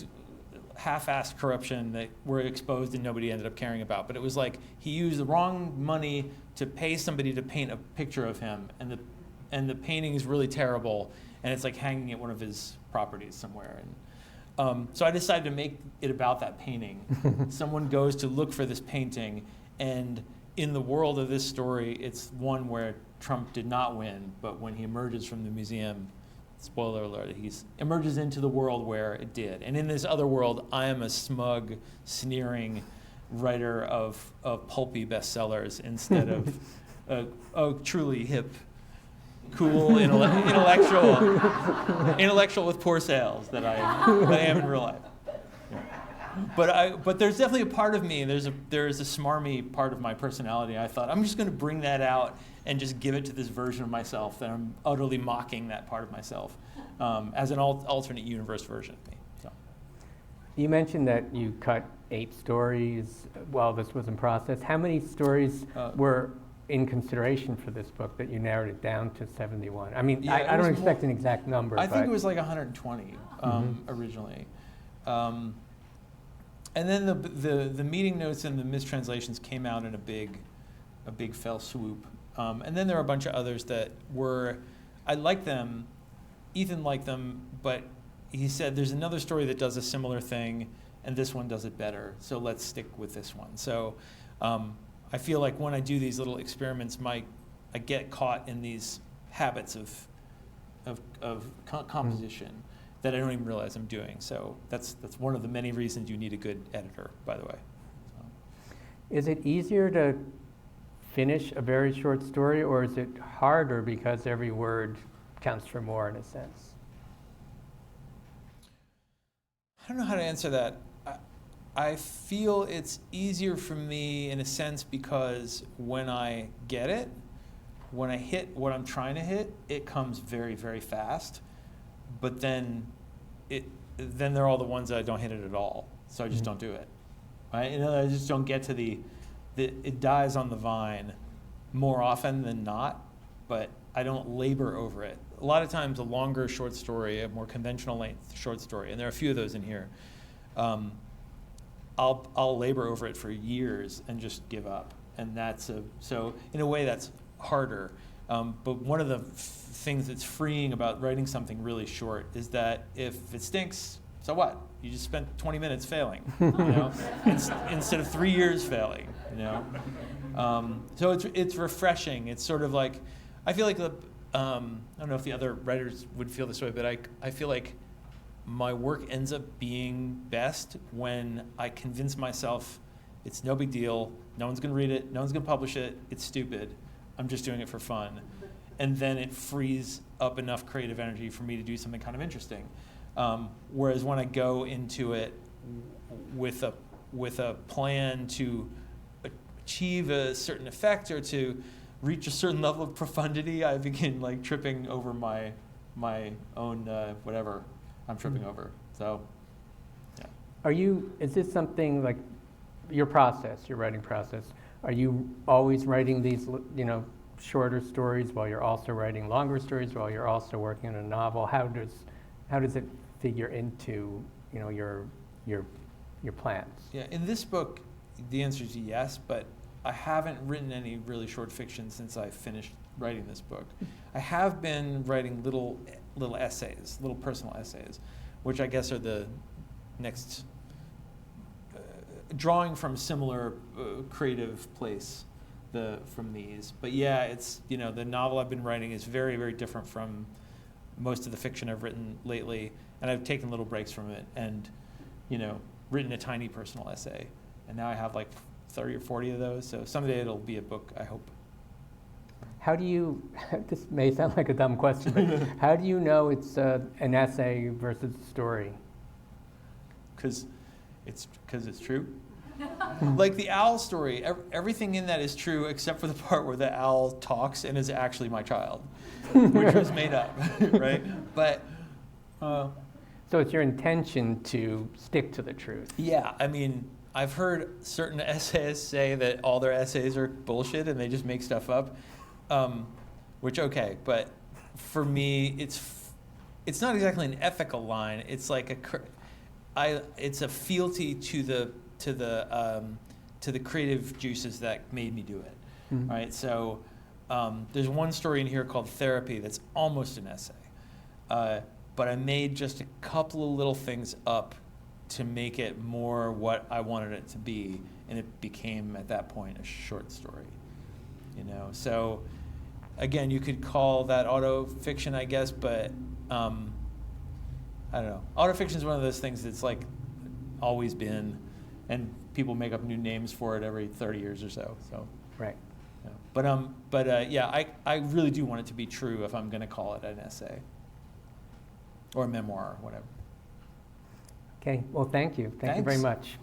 half-assed corruption that were exposed and nobody ended up caring about. But it was like he used the wrong money to pay somebody to paint a picture of him, and the painting is really terrible, and it's like hanging at one of his properties somewhere. And so I decided to make it about that painting. Someone goes to look for this painting, and in the world of this story, it's one where Trump did not win, but when he emerges from the museum, spoiler alert, he emerges into the world where it did. And in this other world, I am a smug, sneering writer of pulpy bestsellers instead of a truly hip, cool, intellectual with poor sales that I am in real life. But there's definitely a part of me, there's a smarmy part of my personality. I thought, I'm just going to bring that out and just give it to this version of myself that I'm utterly mocking that part of myself as an alternate universe version of me. So. You mentioned that you cut 8 stories while this was in process. How many stories were in consideration for this book that you narrowed it down to 71? I mean, yeah, I don't expect an exact number. I think it was like 120 originally. And then the meeting notes and the mistranslations came out in a big fell swoop. And then there were a bunch of others that I liked them, Ethan liked them, but he said there's another story that does a similar thing, and this one does it better, so let's stick with this one. So I feel like when I do these little experiments, I get caught in these habits of composition that I don't even realize I'm doing. So that's one of the many reasons you need a good editor, by the way. So. Is it easier to finish a very short story, or is it harder because every word counts for more in a sense? I don't know how to answer that. I feel it's easier for me in a sense because when I get it, when I hit what I'm trying to hit, it comes very, very fast. But then they're all the ones that I don't hit it at all. So I just don't do it. Right? I just don't get to it dies on the vine more often than not, but I don't labor over it. A lot of times a longer short story, a more conventional length short story, and there are a few of those in here, I'll labor over it for years and just give up. And so in a way that's harder. But one of the things that's freeing about writing something really short is that if it stinks, so what? You just spent 20 minutes failing, instead of 3 years failing, So it's refreshing. It's sort of like, I feel like I don't know if the other writers would feel this way, but I feel like my work ends up being best when I convince myself it's no big deal, no one's gonna read it, no one's gonna publish it, it's stupid, I'm just doing it for fun. And then it frees up enough creative energy for me to do something kind of interesting. Whereas when I go into it with a plan to achieve a certain effect or to reach a certain level of profundity, I begin like tripping over my own whatever I'm tripping over. So, yeah. Is this something like your writing process? Are you always writing these, shorter stories while you're also writing longer stories, while you're also working on a novel? How does it figure into, your plans? Yeah, in this book, the answer is yes, but I haven't written any really short fiction since I finished writing this book. I have been writing little essays, little personal essays, which I guess are the next drawing from similar creative place from these. But yeah, it's, the novel I've been writing is very, very different from most of the fiction I've written lately, and I've taken little breaks from it and, written a tiny personal essay. And now I have like 30 or 40 of those, so someday it'll be a book, I hope. How do you, this may sound like a dumb question, but how do you know it's an essay versus a story? Because it's true. Like the owl story, everything in that is true except for the part where the owl talks and is actually my child, which was made up, right? But so it's your intention to stick to the truth. Yeah, I mean, I've heard certain essayists say that all their essays are bullshit and they just make stuff up, which okay, but for me, it's not exactly an ethical line. It's like it's a fealty to the creative juices that made me do it, Mm-hmm. right? So there's one story in here called Therapy that's almost an essay, but I made just a couple of little things up to make it more what I wanted it to be, and it became at that point a short story, So again, you could call that autofiction, I guess, but I don't know. Autofiction is one of those things that's like always been, and people make up new names for it every 30 years or so. So right. Yeah. But yeah, I really do want it to be true if I'm going to call it an essay or a memoir or whatever. Okay. Well, thank you. Thank you very much.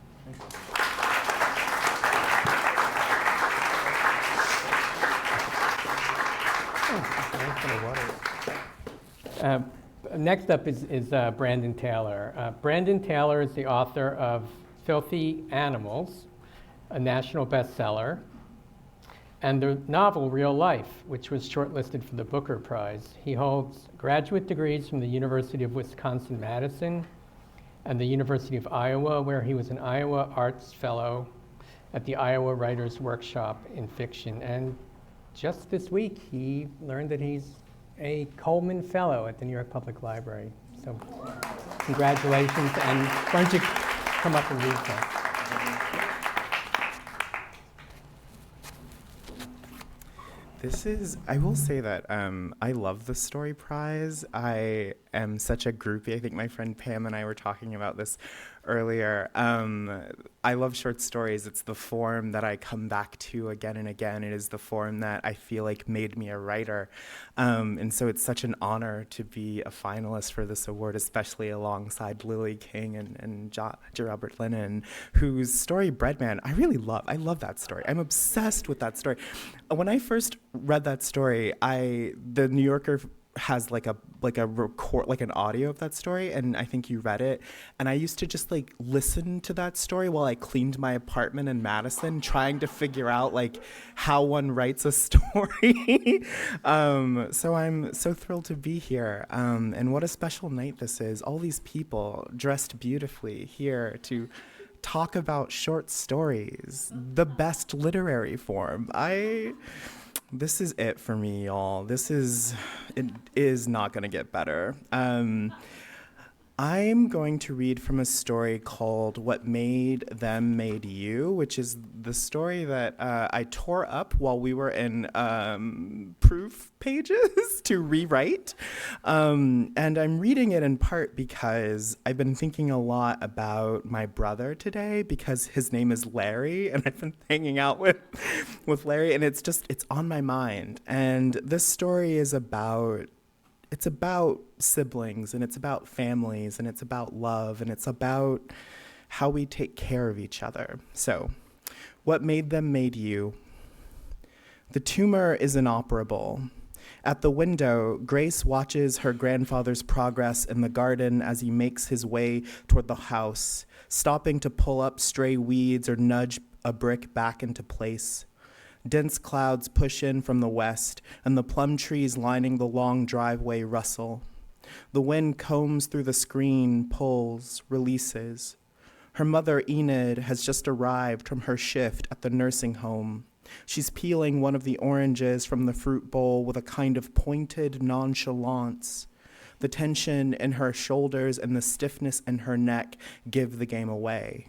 Next up is Brandon Taylor. Brandon Taylor is the author of Filthy Animals, a national bestseller, and the novel Real Life, which was shortlisted for the Booker Prize. He holds graduate degrees from the University of Wisconsin-Madison and the University of Iowa, where he was an Iowa Arts Fellow at the Iowa Writers Workshop in Fiction. And just this week, he learned that he's a Coleman Fellow at the New York Public Library. So congratulations, and why don't you come up and read that? I will say that I love the Story Prize. I am such a groupie. I think my friend Pam and I were talking about this earlier. I love short stories. It's the form that I come back to again and again. It is the form that I feel like made me a writer. And so it's such an honor to be a finalist for this award, especially alongside Lily King and J. Robert Lennon, whose story Breadman, I really love. I love that story. I'm obsessed with that story. When I first read that story, the New Yorker has like a record, like an audio of that story, and I think you read it, and I used to just like listen to that story while I cleaned my apartment in Madison, trying to figure out like how one writes a story. So I'm so thrilled to be here, and what a special night this is. All these people dressed beautifully here to talk about short stories, the best literary form. This is it for me, y'all. It is not going to get better. I'm going to read from a story called What Made Them Made You, which is the story that I tore up while we were in proof pages to rewrite. And I'm reading it in part because I've been thinking a lot about my brother today, because his name is Larry, and I've been hanging out with Larry, and it's on my mind. And this story is about siblings, and it's about families, and it's about love, and it's about how we take care of each other. So, what made them made you? The tumor is inoperable. At the window, Grace watches her grandfather's progress in the garden as he makes his way toward the house, stopping to pull up stray weeds or nudge a brick back into place. Dense clouds push in from the west, and the plum trees lining the long driveway rustle. The wind combs through the screen, pulls, releases. Her mother, Enid, has just arrived from her shift at the nursing home. She's peeling one of the oranges from the fruit bowl with a kind of pointed nonchalance. The tension in her shoulders and the stiffness in her neck give the game away.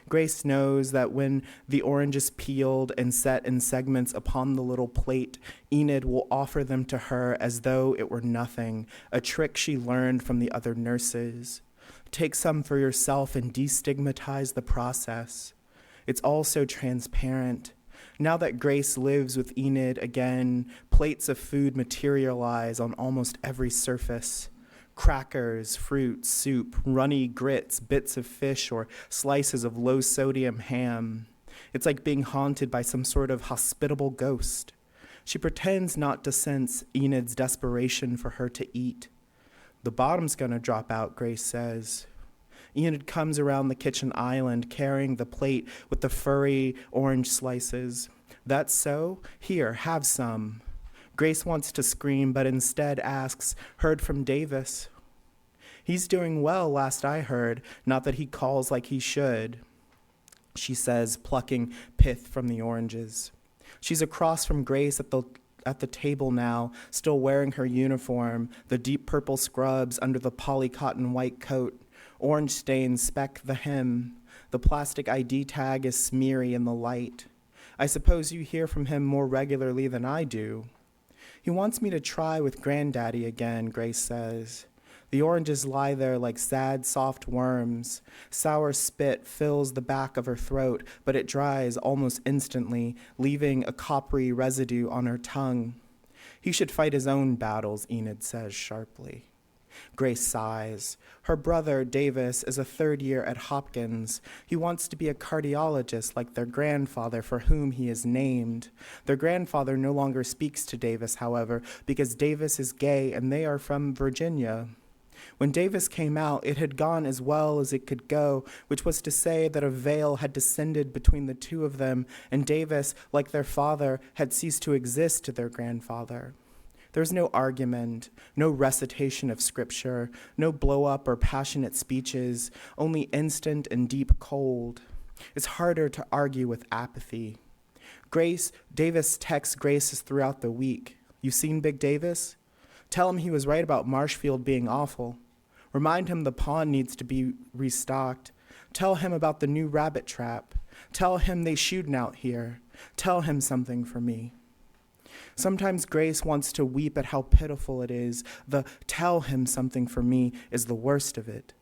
Grace knows that when the orange is peeled and set in segments upon the little plate, Enid will offer them to her as though it were nothing, a trick she learned from the other nurses. Take some for yourself and destigmatize the process. It's all so transparent. Now that Grace lives with Enid again, plates of food materialize on almost every surface. Crackers, fruit, soup, runny grits, bits of fish, or slices of low-sodium ham. It's like being haunted by some sort of hospitable ghost. She pretends not to sense Enid's desperation for her to eat. The bottom's gonna drop out, Grace says. Enid comes around the kitchen island carrying the plate with the furry orange slices. That's so? Here, have some. Grace wants to scream, but instead asks, heard from Davis. He's doing well, last I heard, not that he calls like he should, she says, plucking pith from the oranges. She's across from Grace at the table now, still wearing her uniform, the deep purple scrubs under the polycotton white coat. Orange stains speck the hem. The plastic ID tag is smeary in the light. I suppose you hear from him more regularly than I do. He wants me to try with Granddaddy again, Grace says. The oranges lie there like sad, soft worms. Sour spit fills the back of her throat, but it dries almost instantly, leaving a coppery residue on her tongue. He should fight his own battles, Enid says sharply. Grace sighs. Her brother, Davis, is a third year at Hopkins. He wants to be a cardiologist like their grandfather, for whom he is named. Their grandfather no longer speaks to Davis, however, because Davis is gay and they are from Virginia. When Davis came out, it had gone as well as it could go, which was to say that a veil had descended between the two of them, and Davis, like their father, had ceased to exist to their grandfather. There's no argument, no recitation of scripture, no blow-up or passionate speeches, only instant and deep cold. It's harder to argue with apathy. Davis texts Grace throughout the week. You seen Big Davis? Tell him he was right about Marshfield being awful. Remind him the pond needs to be restocked. Tell him about the new rabbit trap. Tell him they shootin' out here. Tell him something for me. Sometimes Grace wants to weep at how pitiful it is. The tell him something for me is the worst of it.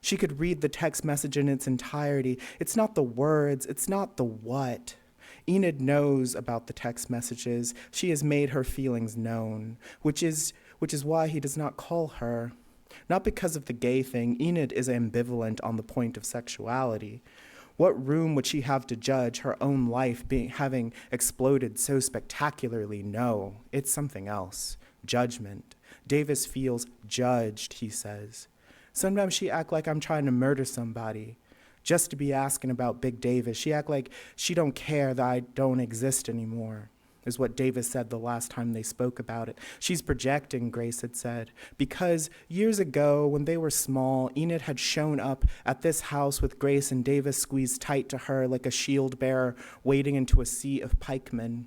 She could read the text message in its entirety. It's not the words, it's not the what. Enid knows about the text messages. She has made her feelings known, which is why he does not call her. Not because of the gay thing. Enid is ambivalent on the point of sexuality. What room would she have to judge her own life having exploded so spectacularly? No, it's something else. Judgment. Davis feels judged, he says. Sometimes she act like I'm trying to murder somebody. Just to be asking about Big Davis. She act like she don't care that I don't exist anymore, is what Davis said the last time they spoke about it. She's projecting, Grace had said, because years ago when they were small, Enid had shown up at this house with Grace and Davis squeezed tight to her like a shield bearer wading into a sea of pikemen.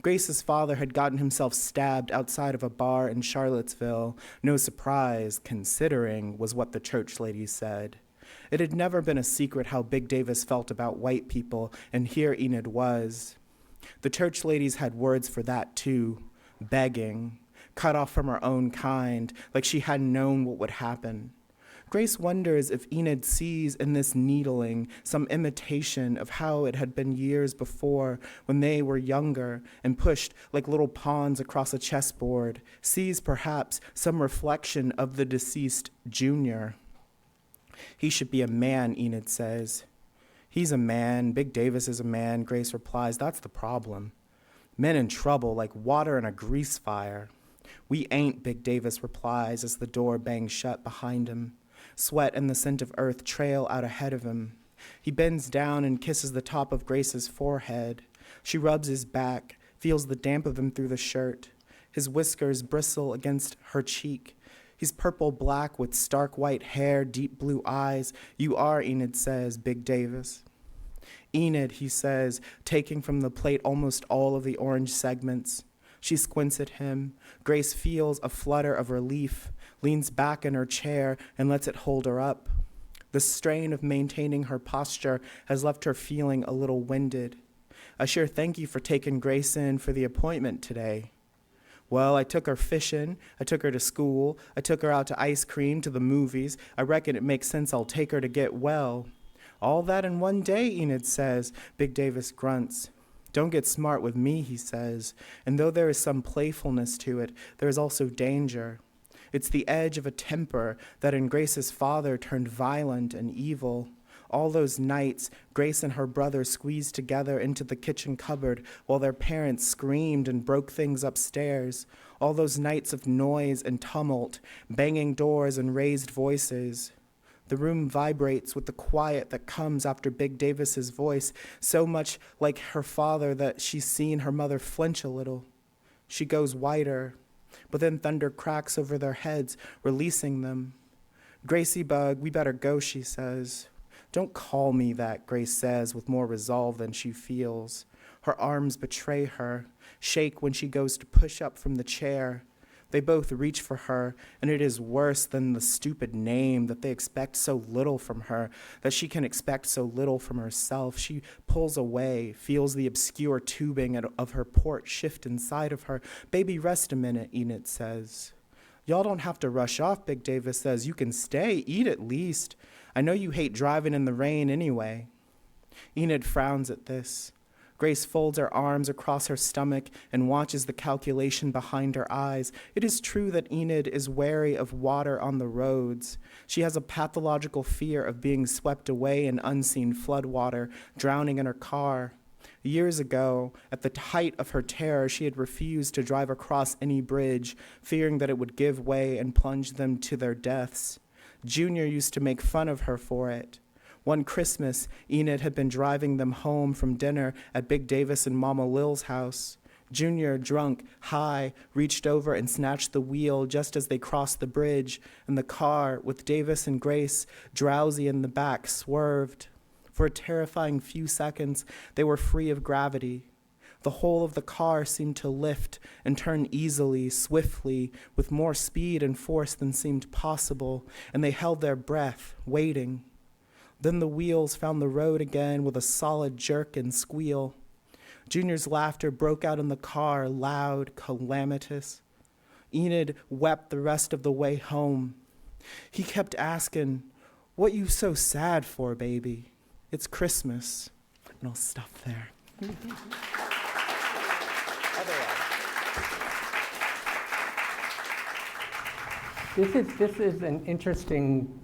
Grace's father had gotten himself stabbed outside of a bar in Charlottesville. No surprise, considering, was what the church ladies said. It had never been a secret how Big Davis felt about white people, and here Enid was. The church ladies had words for that too, begging, cut off from her own kind, like she hadn't known what would happen. Grace wonders if Enid sees in this needling some imitation of how it had been years before when they were younger and pushed like little pawns across a chessboard, sees perhaps some reflection of the deceased Junior. He should be a man, Enid says. He's a man. Big Davis is a man, Grace replies. That's the problem. Men in trouble like water in a grease fire. We ain't, Big Davis replies as the door bangs shut behind him. Sweat and the scent of earth trail out ahead of him. He bends down and kisses the top of Grace's forehead. She rubs his back, feels the damp of him through the shirt. His whiskers bristle against her cheek. He's purple-black with stark white hair, deep blue eyes. You are, Enid says, Big Davis. Enid, he says, taking from the plate almost all of the orange segments. She squints at him. Grace feels a flutter of relief, leans back in her chair and lets it hold her up. The strain of maintaining her posture has left her feeling a little winded. I sure thank you for taking Grace in for the appointment today. Well, I took her fishing, I took her to school, I took her out to ice cream, to the movies. I reckon it makes sense I'll take her to get well. All that in one day, Enid says. Big Davis grunts. Don't get smart with me, he says. And though there is some playfulness to it, there is also danger. It's the edge of a temper that in Grace's father turned violent and evil. All those nights, Grace and her brother squeezed together into the kitchen cupboard while their parents screamed and broke things upstairs. All those nights of noise and tumult, banging doors and raised voices. The room vibrates with the quiet that comes after Big Davis's voice, so much like her father that she's seen her mother flinch a little. She goes whiter, but then thunder cracks over their heads, releasing them. Gracie Bug, we better go, she says. Don't call me that, Grace says with more resolve than she feels. Her arms betray her, shake when she goes to push up from the chair. They both reach for her, and it is worse than the stupid name that they expect so little from her, that she can expect so little from herself. She pulls away, feels the obscure tubing of her port shift inside of her. Baby, rest a minute, Enid says. Y'all don't have to rush off, Big Davis says. You can stay, eat at least. I know you hate driving in the rain anyway. Enid frowns at this. Grace folds her arms across her stomach and watches the calculation behind her eyes. It is true that Enid is wary of water on the roads. She has a pathological fear of being swept away in unseen floodwater, drowning in her car. Years ago, at the height of her terror, she had refused to drive across any bridge, fearing that it would give way and plunge them to their deaths. Junior used to make fun of her for it. One Christmas, Enid had been driving them home from dinner at Big Davis and Mama Lil's house. Junior, drunk, high, reached over and snatched the wheel just as they crossed the bridge, and the car, with Davis and Grace drowsy in the back, swerved. For a terrifying few seconds, they were free of gravity. The whole of the car seemed to lift and turn easily, swiftly, with more speed and force than seemed possible, and they held their breath, waiting. Then the wheels found the road again with a solid jerk and squeal. Junior's laughter broke out in the car, loud, calamitous. Enid wept the rest of the way home. He kept asking, What you so sad for, baby? It's Christmas. And I'll stop there. This is an interesting,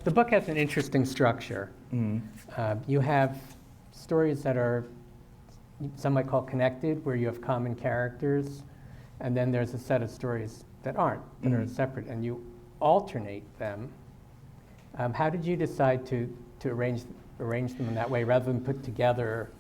the book has an interesting structure. You have stories that are, some might call connected, where you have common characters, and then there's a set of stories that aren't, that are separate, and you alternate them. How did you decide to arrange them in that way, rather than put together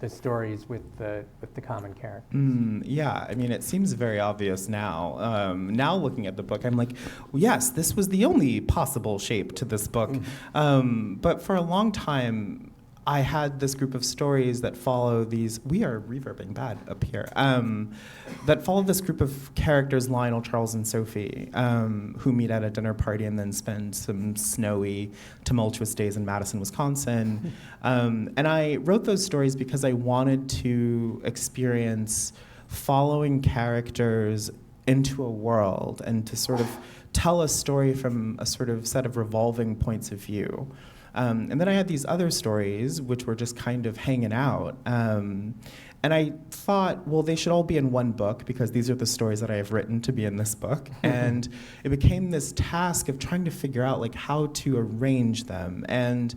the stories with the common characters? Yeah, I mean, it seems very obvious now. Now looking at the book, I'm like, yes, this was the only possible shape to this book. But for a long time, I had this group of stories that follow these, we are reverbing bad up here, that follow this group of characters, Lionel, Charles, and Sophie, who meet at a dinner party and then spend some snowy, tumultuous days in Madison, Wisconsin. And I wrote those stories because I wanted to experience following characters into a world and to sort of tell a story from a sort of set of revolving points of view. And then I had these other stories, which were just kind of hanging out. And I thought, well, they should all be in one book, because these are the stories that I have written to be in this book. And it became this task of trying to figure out like how to arrange them. And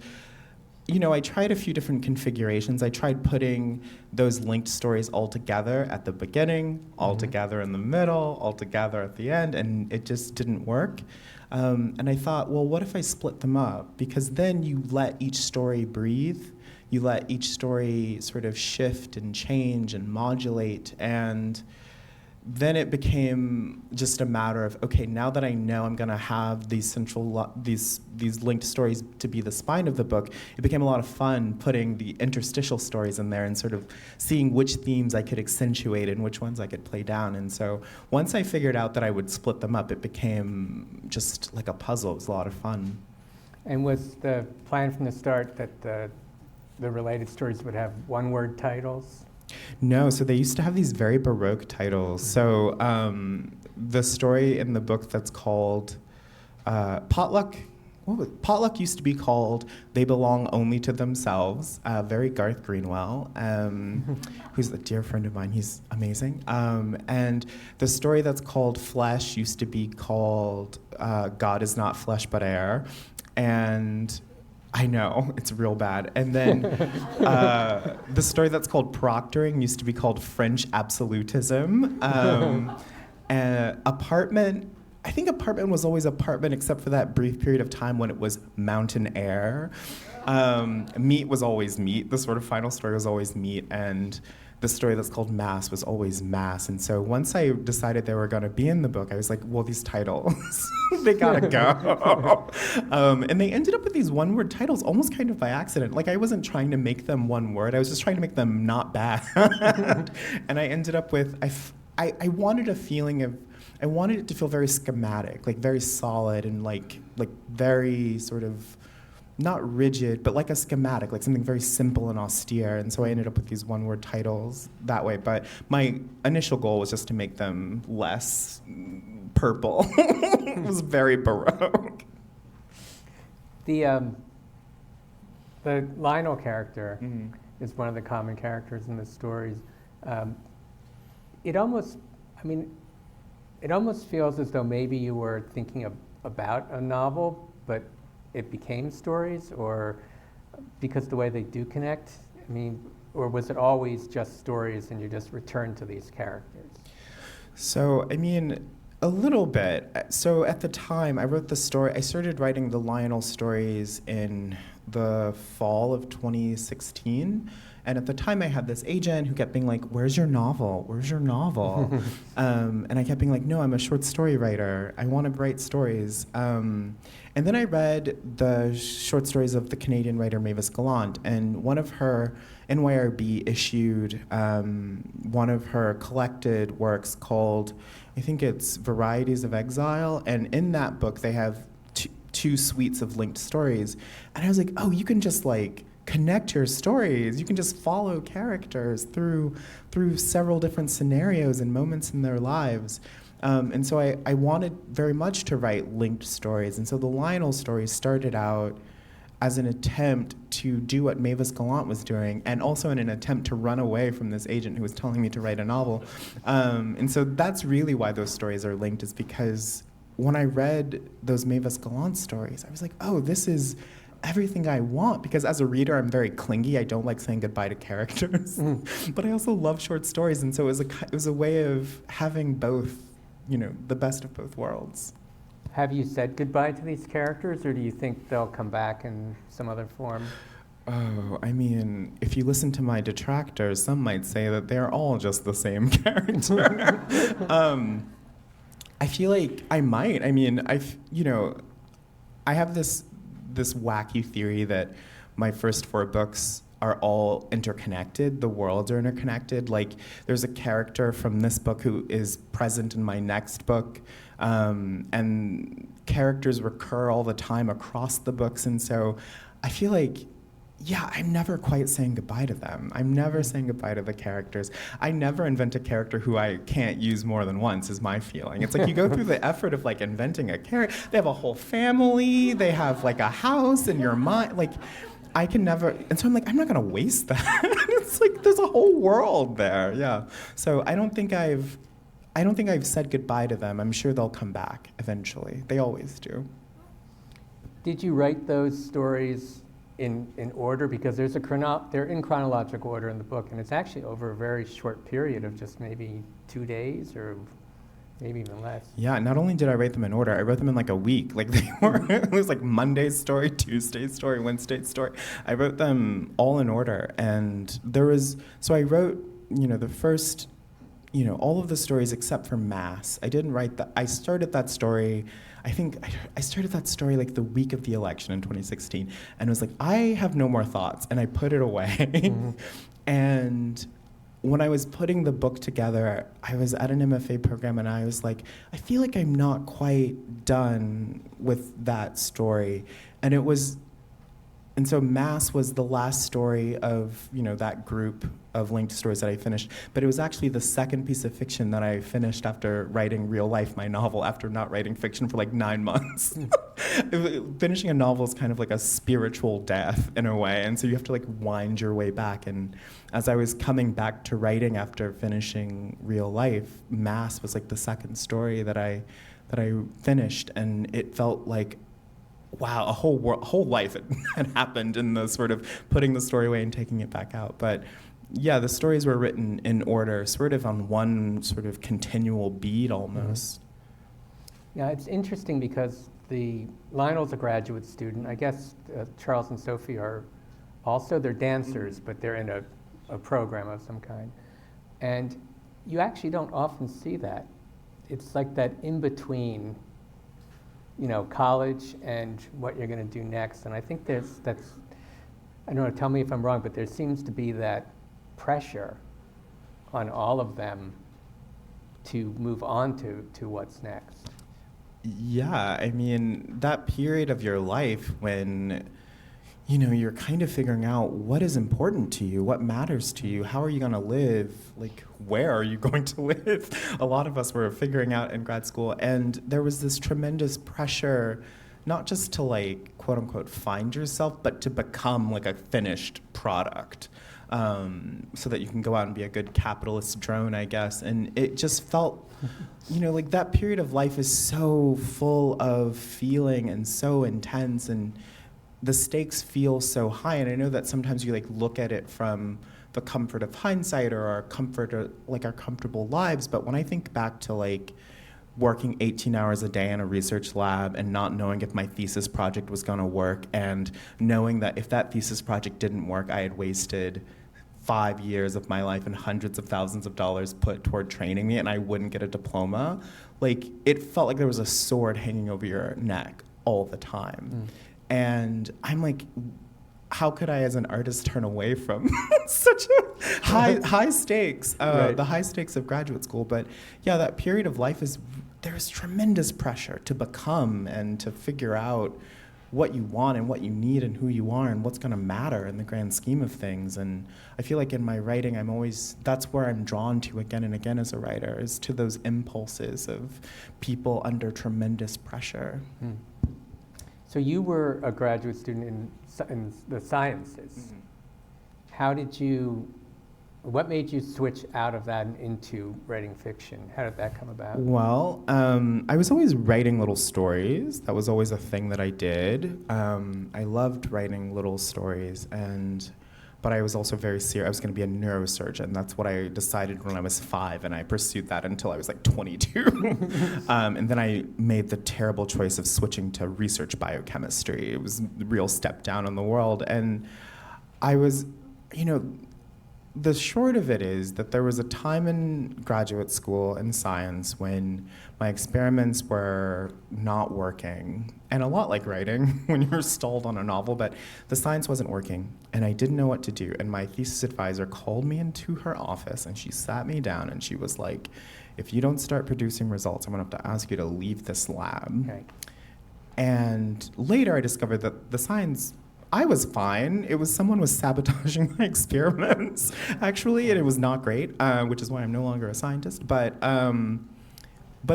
I tried a few different configurations. I tried putting those linked stories all together at the beginning, all together in the middle, all together at the end, and it just didn't work. And I thought, well, what if I split them up? Because then you let each story breathe. You let each story sort of shift and change and modulate. And then it became just a matter of, okay, now that I know I'm going to have these these linked stories to be the spine of the book, it became a lot of fun putting the interstitial stories in there and sort of seeing which themes I could accentuate and which ones I could play down. And so once I figured out that I would split them up, it became just like a puzzle. It was a lot of fun. And was the plan from the start that the related stories would have one-word titles? No, so they used to have these very Baroque titles. So the story in the book that's called Potluck, Potluck used to be called They Belong Only to Themselves, very Garth Greenwell, who's a dear friend of mine. He's amazing. And the story that's called Flesh used to be called God is Not Flesh But Air. And I know, it's real bad. And then the story that's called Proctoring used to be called French Absolutism. Apartment, I think apartment was always apartment except for that brief period of time when it was mountain air. Meat was always meat. The sort of final story was always meat. And the story that's called Mass was always Mass. And so once I decided they were going to be in the book, I was like, well, these titles, they gotta go. And they ended up with these one-word titles almost kind of by accident. Like I wasn't trying to make them one word. I was just trying to make them not bad. And I ended up with, I wanted a feeling of, I wanted it to feel very schematic, like very solid and like very sort of, not rigid, but like a schematic, like something very simple and austere. And so I ended up with these one-word titles that way. But my initial goal was just to make them less purple. It was very Baroque. The Lionel character is one of the common characters in the stories. It almost feels as though maybe you were thinking about a novel, but it became stories, or because the way they do connect? I mean, or was it always just stories and you just returned to these characters? So, I mean, a little bit. So at the time, I wrote the story, I started writing the Lionel stories in the fall of 2016. And at the time, I had this agent who kept being like, where's your novel? Where's your novel? And I kept being like, no, I'm a short story writer. I want to write stories. And then I read the short stories of the Canadian writer Mavis Gallant, and one of her, NYRB issued one of her collected works called, I think it's Varieties of Exile, and in that book they have two suites of linked stories. And I was like, oh, you can just like connect your stories. You can just follow characters through several different scenarios and moments in their lives. And so I wanted very much to write linked stories. And so the Lionel stories started out as an attempt to do what Mavis Gallant was doing, and also in an attempt to run away from this agent who was telling me to write a novel. And so that's really why those stories are linked, is because when I read those Mavis Gallant stories, I was like, oh, this is everything I want. Because as a reader, I'm very clingy. I don't like saying goodbye to characters. But I also love short stories, and so it was a way of having both, the best of both worlds. Have you said goodbye to these characters, or do you think they'll come back in some other form? Oh, I mean, if you listen to my detractors, some might say that they're all just the same character. I feel like I might. I mean, I have this wacky theory that my first 4 books are all interconnected. The worlds are interconnected. Like, there's a character from this book who is present in my next book, and characters recur all the time across the books. And so I feel like, yeah, I'm never quite saying goodbye to them. I'm never saying goodbye to the characters. I never invent a character who I can't use more than once, is my feeling. It's like you go through the effort of like inventing a character. They have a whole family. They have like a house in your mind. Like, I can never, and so I'm like, I'm not gonna waste that. It's like there's a whole world there, yeah. So I don't think I've said goodbye to them. I'm sure they'll come back eventually. They always do. Did you write those stories in order? Because they're in chronological order in the book, and it's actually over a very short period of just maybe 2 days or maybe even less. Yeah, not only did I write them in order, I wrote them in like a week. Like they were, it was like Monday's story, Tuesday's story, Wednesday's story. I wrote them all in order, and so I wrote, the first, all of the stories except for Mass. I didn't write that. I started that story, I think I started that story like the week of the election in 2016, and was like, I have no more thoughts, and I put it away. Mm-hmm. And when I was putting the book together, I was at an MFA program, and I was like, I feel like I'm not quite done with that story. And so Mass was the last story of, that group of linked stories that I finished. But it was actually the second piece of fiction that I finished after writing Real Life, my novel, after not writing fiction for like 9 months. Finishing a novel is kind of like a spiritual death in a way. And so you have to like wind your way back. And as I was coming back to writing after finishing Real Life, Mass was like the second story that I finished. And it felt like, wow, a whole life had happened in the sort of putting the story away and taking it back out. But yeah, the stories were written in order, sort of on one sort of continual beat almost. Yeah, it's interesting because Lionel's a graduate student. I guess Charles and Sophie are also, they're dancers, but they're in a program of some kind. And you actually don't often see that. It's like that in between, college and what you're going to do next. And I think I don't know, tell me if I'm wrong, but there seems to be that pressure on all of them to move on to what's next. Yeah, I mean, that period of your life when, you're kind of figuring out what is important to you, what matters to you, how are you going to live, like, where are you going to live? A lot of us were figuring out in grad school, and there was this tremendous pressure, not just to, like, quote unquote, find yourself, but to become like a finished product, so that you can go out and be a good capitalist drone, I guess. And it just felt, like that period of life is so full of feeling and so intense, and the stakes feel so high. And I know that sometimes you like look at it from the comfort of hindsight or our comfort or like our comfortable lives. But when I think back to like working 18 hours a day in a research lab and not knowing if my thesis project was going to work, and knowing that if that thesis project didn't work, I had wasted 5 years of my life and hundreds of thousands of dollars put toward training me, and I wouldn't get a diploma, like it felt like there was a sword hanging over your neck all the time. And I'm like, how could I as an artist turn away from such a high stakes, right. The high stakes of graduate school? But yeah, that period of life there's tremendous pressure to become and to figure out what you want and what you need and who you are and what's going to matter in the grand scheme of things. And I feel like in my writing, that's where I'm drawn to again and again as a writer, is to those impulses of people under tremendous pressure. So you were a graduate student in the sciences. What made you switch out of that and into writing fiction? How did that come about? Well, I was always writing little stories. That was always a thing that I did. I loved writing little stories, but I was also very serious. I was going to be a neurosurgeon. That's what I decided when I was 5, and I pursued that until I was like 22. And then I made the terrible choice of switching to research biochemistry. It was a real step down in the world. And I was, the short of it is that there was a time in graduate school in science when my experiments were not working, and a lot like writing when you're stalled on a novel, but the science wasn't working, and I didn't know what to do. And my thesis advisor called me into her office, and she sat me down, and she was like, if you don't start producing results, I'm gonna have to ask you to leave this lab. Okay. And later I discovered that the science, I was fine. It was someone was sabotaging my experiments, actually, and it was not great, which is why I'm no longer a scientist. But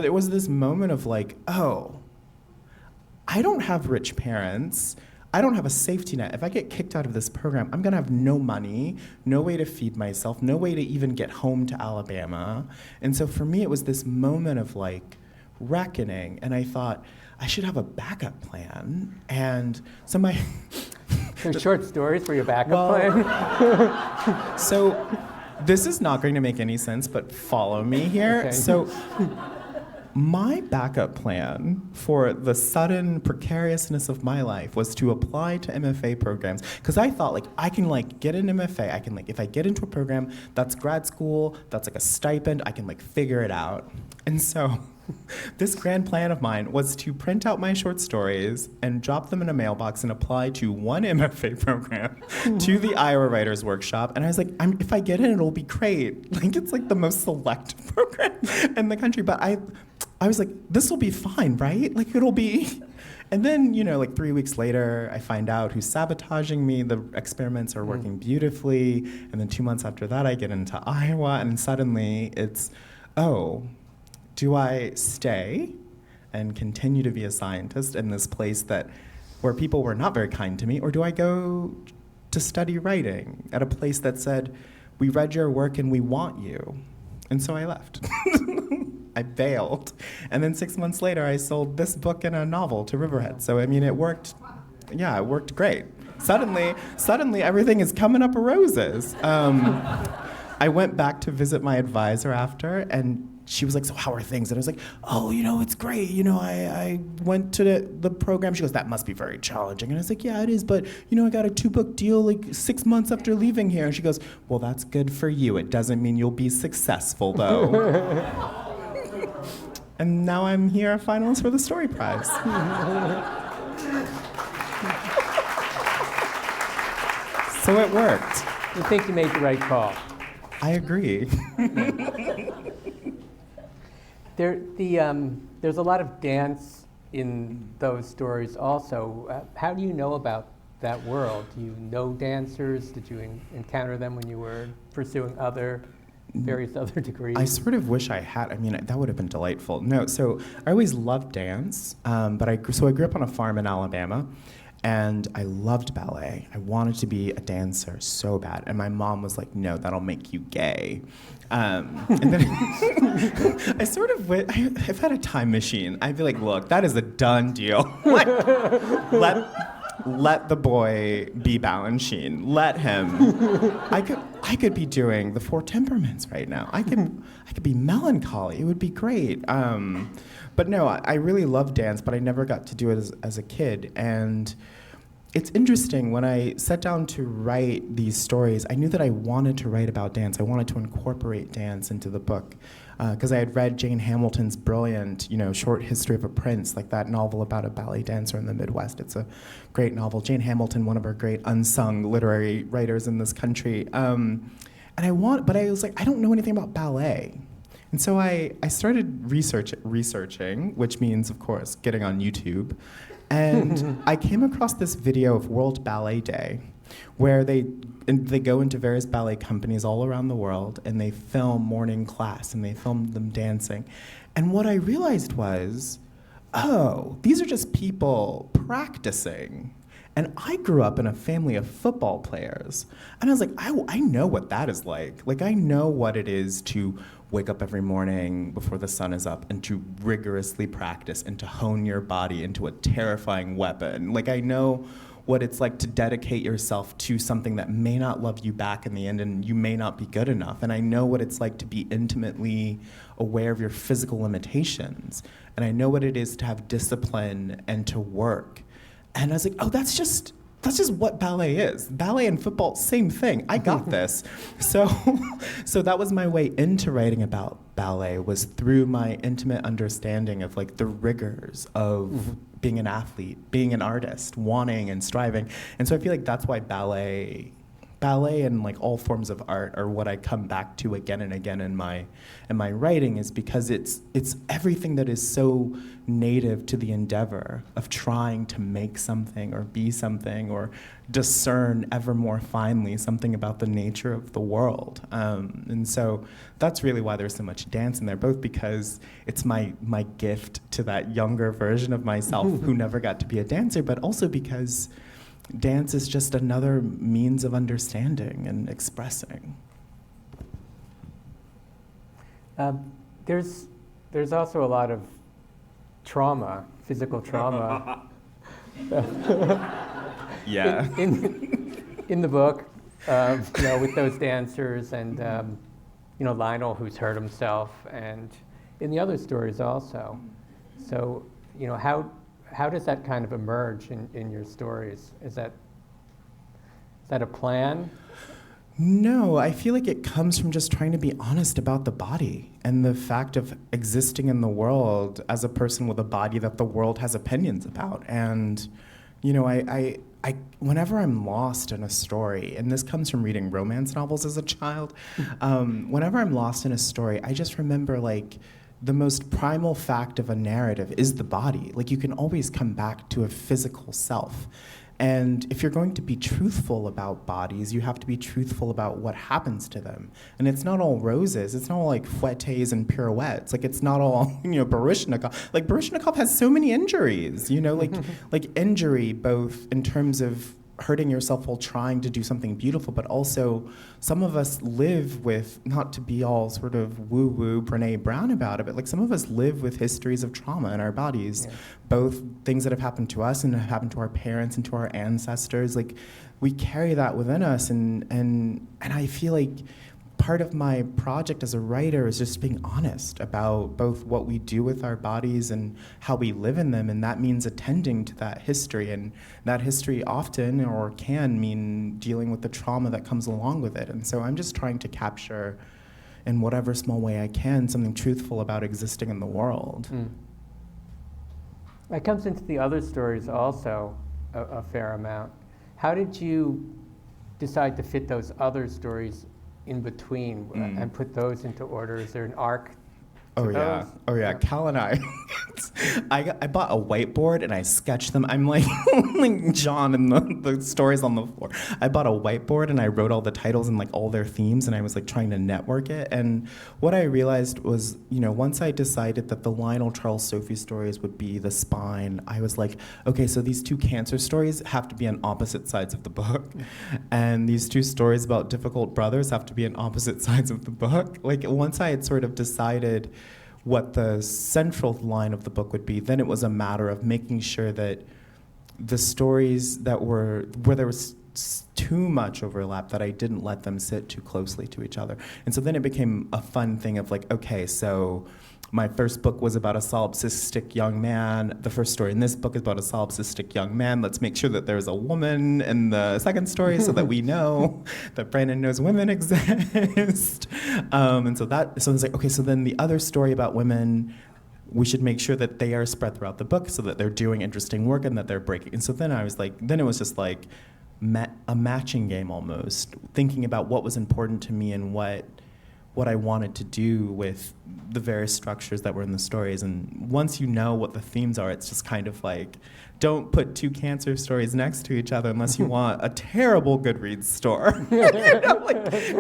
it was this moment of like, oh, I don't have rich parents. I don't have a safety net. If I get kicked out of this program, I'm gonna have no money, no way to feed myself, no way to even get home to Alabama. And so for me, it was this moment of like reckoning, and I thought, I should have a backup plan. And so my... There's short stories for your backup plan? So this is not going to make any sense, but follow me here. Okay. So my backup plan for the sudden precariousness of my life was to apply to MFA programs, because I thought, like, I can, like, get an MFA. I can, like, if I get into a program, that's grad school, that's, like, a stipend, I can, like, figure it out. And so this grand plan of mine was to print out my short stories and drop them in a mailbox and apply to one MFA program to the Iowa Writers Workshop. And I was like, if I get in, it'll be great. Like, it's like the most select program in the country. But I was like, this will be fine, right? Like, it'll be... And then, like 3 weeks later, I find out who's sabotaging me. The experiments are working beautifully. And then 2 months after that, I get into Iowa. And suddenly it's, do I stay and continue to be a scientist in this place where people were not very kind to me, or do I go to study writing at a place that said, we read your work and we want you? And so I left. I bailed. And then 6 months later, I sold this book and a novel to Riverhead. So, I mean, it worked. Yeah, it worked great. Suddenly, everything is coming up roses. I went back to visit my advisor after, and she was like, so how are things? And I was like, it's great. I went to the program. She goes, that must be very challenging. And I was like, yeah, it is. But, I got a 2-book deal like 6 months after leaving here. And she goes, well, that's good for you. It doesn't mean you'll be successful, though. And now I'm here a finalist for the Story Prize. So it worked. You think you made the right call? I agree. There's a lot of dance in those stories also. How do you know about that world? Do you know dancers? Did you encounter them when you were pursuing various other degrees? I sort of wish I had. I mean, that would have been delightful. No, so I always loved dance, but I grew up on a farm in Alabama, and I loved ballet. I wanted to be a dancer so bad, and my mom was like, no, that'll make you gay. And then I sort of if I had a time machine, I'd be like, look, that is a done deal. Like, let the boy be Balanchine. Let him. I could be doing the 4 temperaments right now. I could be melancholy. It would be great. But no, I really love dance, but I never got to do it as a kid. And it's interesting, when I sat down to write these stories, I knew that I wanted to write about dance. I wanted to incorporate dance into the book. Because I had read Jane Hamilton's brilliant, Short History of a Prince, like that novel about a ballet dancer in the Midwest. It's a great novel. Jane Hamilton, one of our great unsung literary writers in this country. But I was like, I don't know anything about ballet. And so I started researching, which means, of course, getting on YouTube. And I came across this video of World Ballet Day, where they go into various ballet companies all around the world, and they film morning class, and they film them dancing. And what I realized was, oh, these are just people practicing. And I grew up in a family of football players. And I was like, I know what that is like. Like, I know what it is to wake up every morning before the sun is up and to rigorously practice and to hone your body into a terrifying weapon. Like, I know what it's like to dedicate yourself to something that may not love you back in the end, and you may not be good enough. And I know what it's like to be intimately aware of your physical limitations. And I know what it is to have discipline and to work. And I was like, oh, that's just what ballet is. Ballet and football, same thing. I got this. So that was my way into writing about ballet, was through my intimate understanding of like the rigors of being an athlete, being an artist, wanting and striving. And so I feel like that's why ballet and like all forms of art are what I come back to again and again in my writing, is because it's everything that is so native to the endeavor of trying to make something or be something or discern ever more finely something about the nature of the world. And so that's really why there's so much dance in there, both because it's my gift to that younger version of myself who never got to be a dancer, but also because dance is just another means of understanding and expressing. There's also a lot of trauma, physical trauma. Yeah. In the book, with those dancers and Lionel, who's hurt himself, and in the other stories also. So how does that kind of emerge in your stories? Is that a plan? No, I feel like it comes from just trying to be honest about the body and the fact of existing in the world as a person with a body that the world has opinions about. And, I whenever I'm lost in a story, and this comes from reading romance novels as a child, whenever I'm lost in a story, I just remember like the most primal fact of a narrative is the body. Like, you can always come back to a physical self. And if you're going to be truthful about bodies, you have to be truthful about what happens to them. And it's not all roses. It's not all like fouettes and pirouettes. Like, it's not all, Baryshnikov. Like, Baryshnikov has so many injuries, like injury, both in terms of hurting yourself while trying to do something beautiful, but also some of us live with, not to be all sort of woo-woo Brene Brown about it, but like some of us live with histories of trauma in our bodies, both things that have happened to us and have happened to our parents and to our ancestors. Like, we carry that within us, and I feel like part of my project as a writer is just being honest about both what we do with our bodies and how we live in them, and that means attending to that history, and that history often or can mean dealing with the trauma that comes along with it. And so I'm just trying to capture, in whatever small way I can, something truthful about existing in the world. That comes into the other stories also a fair amount. How did you decide to fit those other stories in between and put those into order? Is there an arc to those? Oh yeah. Cal and I bought a whiteboard and I sketched them. I'm like John in the stories on the floor. I bought a whiteboard and I wrote all the titles and like all their themes, and I was like trying to network it. And what I realized was, once I decided that the Lionel Charles Sophie stories would be the spine, I was like, okay, so these two cancer stories have to be on opposite sides of the book. And these two stories about difficult brothers have to be on opposite sides of the book. Like, once I had sort of decided what the central line of the book would be, then it was a matter of making sure that the stories where there was too much overlap, that I didn't let them sit too closely to each other. And so then it became a fun thing of like, okay, so my first book was about a solipsistic young man. The first story in this book is about a solipsistic young man. Let's make sure that there's a woman in the second story so that we know that Brandon knows women exist. And so it's like, okay, so then the other story about women, we should make sure that they are spread throughout the book so that they're doing interesting work and that they're breaking. And so then I was like, then it was just like a matching game almost, thinking about what was important to me and what what I wanted to do with the various structures that were in the stories. And once you know what the themes are, it's just kind of like, don't put two cancer stories next to each other unless you want a terrible Goodreads store.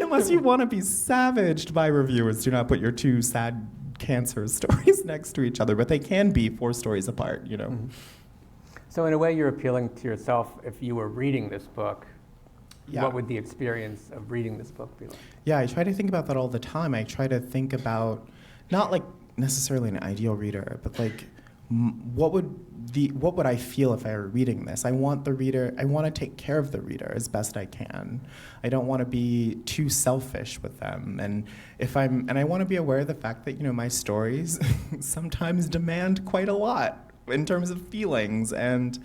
Unless you want to be savaged by reviewers, do not put your two sad cancer stories next to each other. But they can be 4 stories apart, Mm-hmm. So in a way, you're appealing to yourself. If you were reading this book, Yeah. what would the experience of reading this book be like? Yeah, I try to think about that all the time. I try to think about, not like necessarily an ideal reader, but like, what would I feel if I were reading this? I want to take care of the reader as best I can. I don't want to be too selfish with them. And I want to be aware of the fact that, my stories sometimes demand quite a lot in terms of feelings, and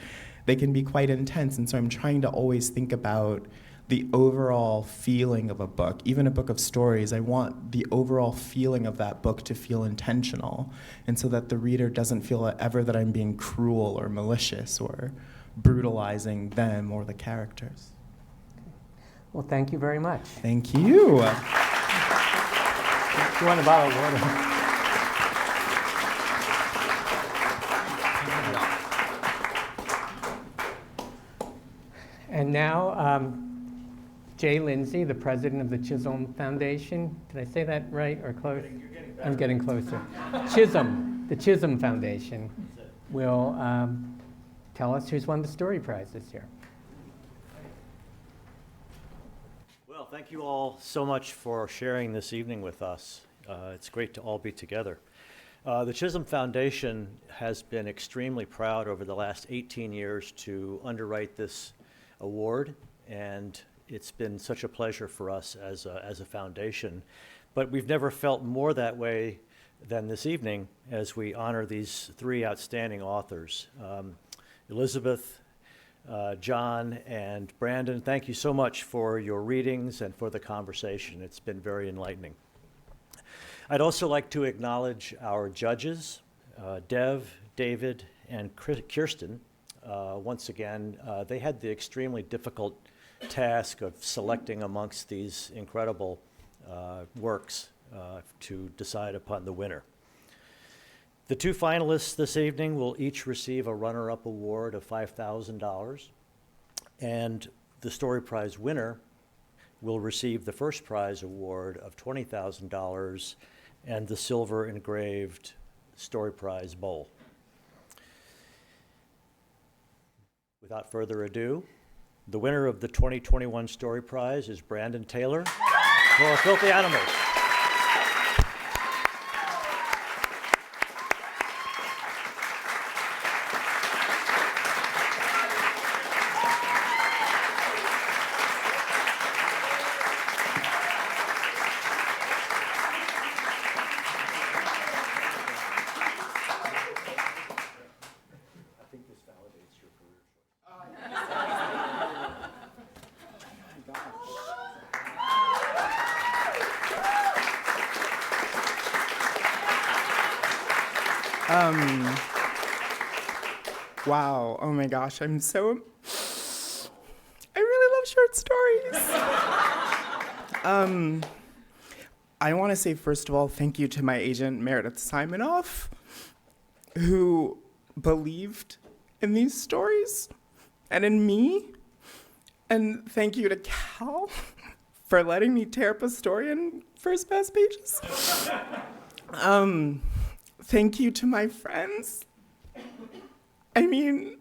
they can be quite intense. And so I'm trying to always think about the overall feeling of a book. Even a book of stories, I want the overall feeling of that book to feel intentional, and so that the reader doesn't feel ever that I'm being cruel or malicious or brutalizing them or the characters. Well, thank you very much. Thank you. You want a bottle of water? And now, Jay Lindsay, the president of the Chisholm Foundation. Did I say that right or close? You're getting better. I'm getting closer. The Chisholm Foundation will tell us who's won the Story Prize this year. Well, thank you all so much for sharing this evening with us. It's great to all be together. The Chisholm Foundation has been extremely proud over the last 18 years to underwrite this award, and it's been such a pleasure for us as a foundation. But we've never felt more that way than this evening as we honor these 3 outstanding authors. Elizabeth, John, and Brandon, thank you so much for your readings and for the conversation. It's been very enlightening. I'd also like to acknowledge our judges, Dev, David, and Kirsten. Once again, they had the extremely difficult task of selecting amongst these incredible works to decide upon the winner. The 2 finalists this evening will each receive a runner-up award of $5,000, and the Story Prize winner will receive the first prize award of $20,000 and the silver engraved Story Prize bowl. Without further ado, the winner of the 2021 Story Prize is Brandon Taylor for Filthy Animals. Wow, oh my gosh, I really love short stories. I want to say, first of all, thank you to my agent, Meredith Simonoff, who believed in these stories and in me. And thank you to Cal for letting me tear up a story in first past pages. Thank you to my friends. I mean,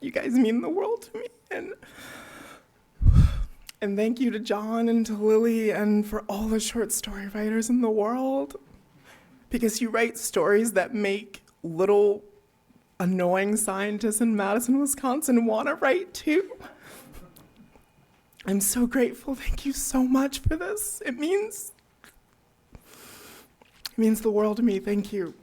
you guys mean the world to me. And thank you to John and to Lily and for all the short story writers in the world. Because you write stories that make little annoying scientists in Madison, Wisconsin want to write too. I'm so grateful. Thank you so much for this. It means the world to me. Thank you.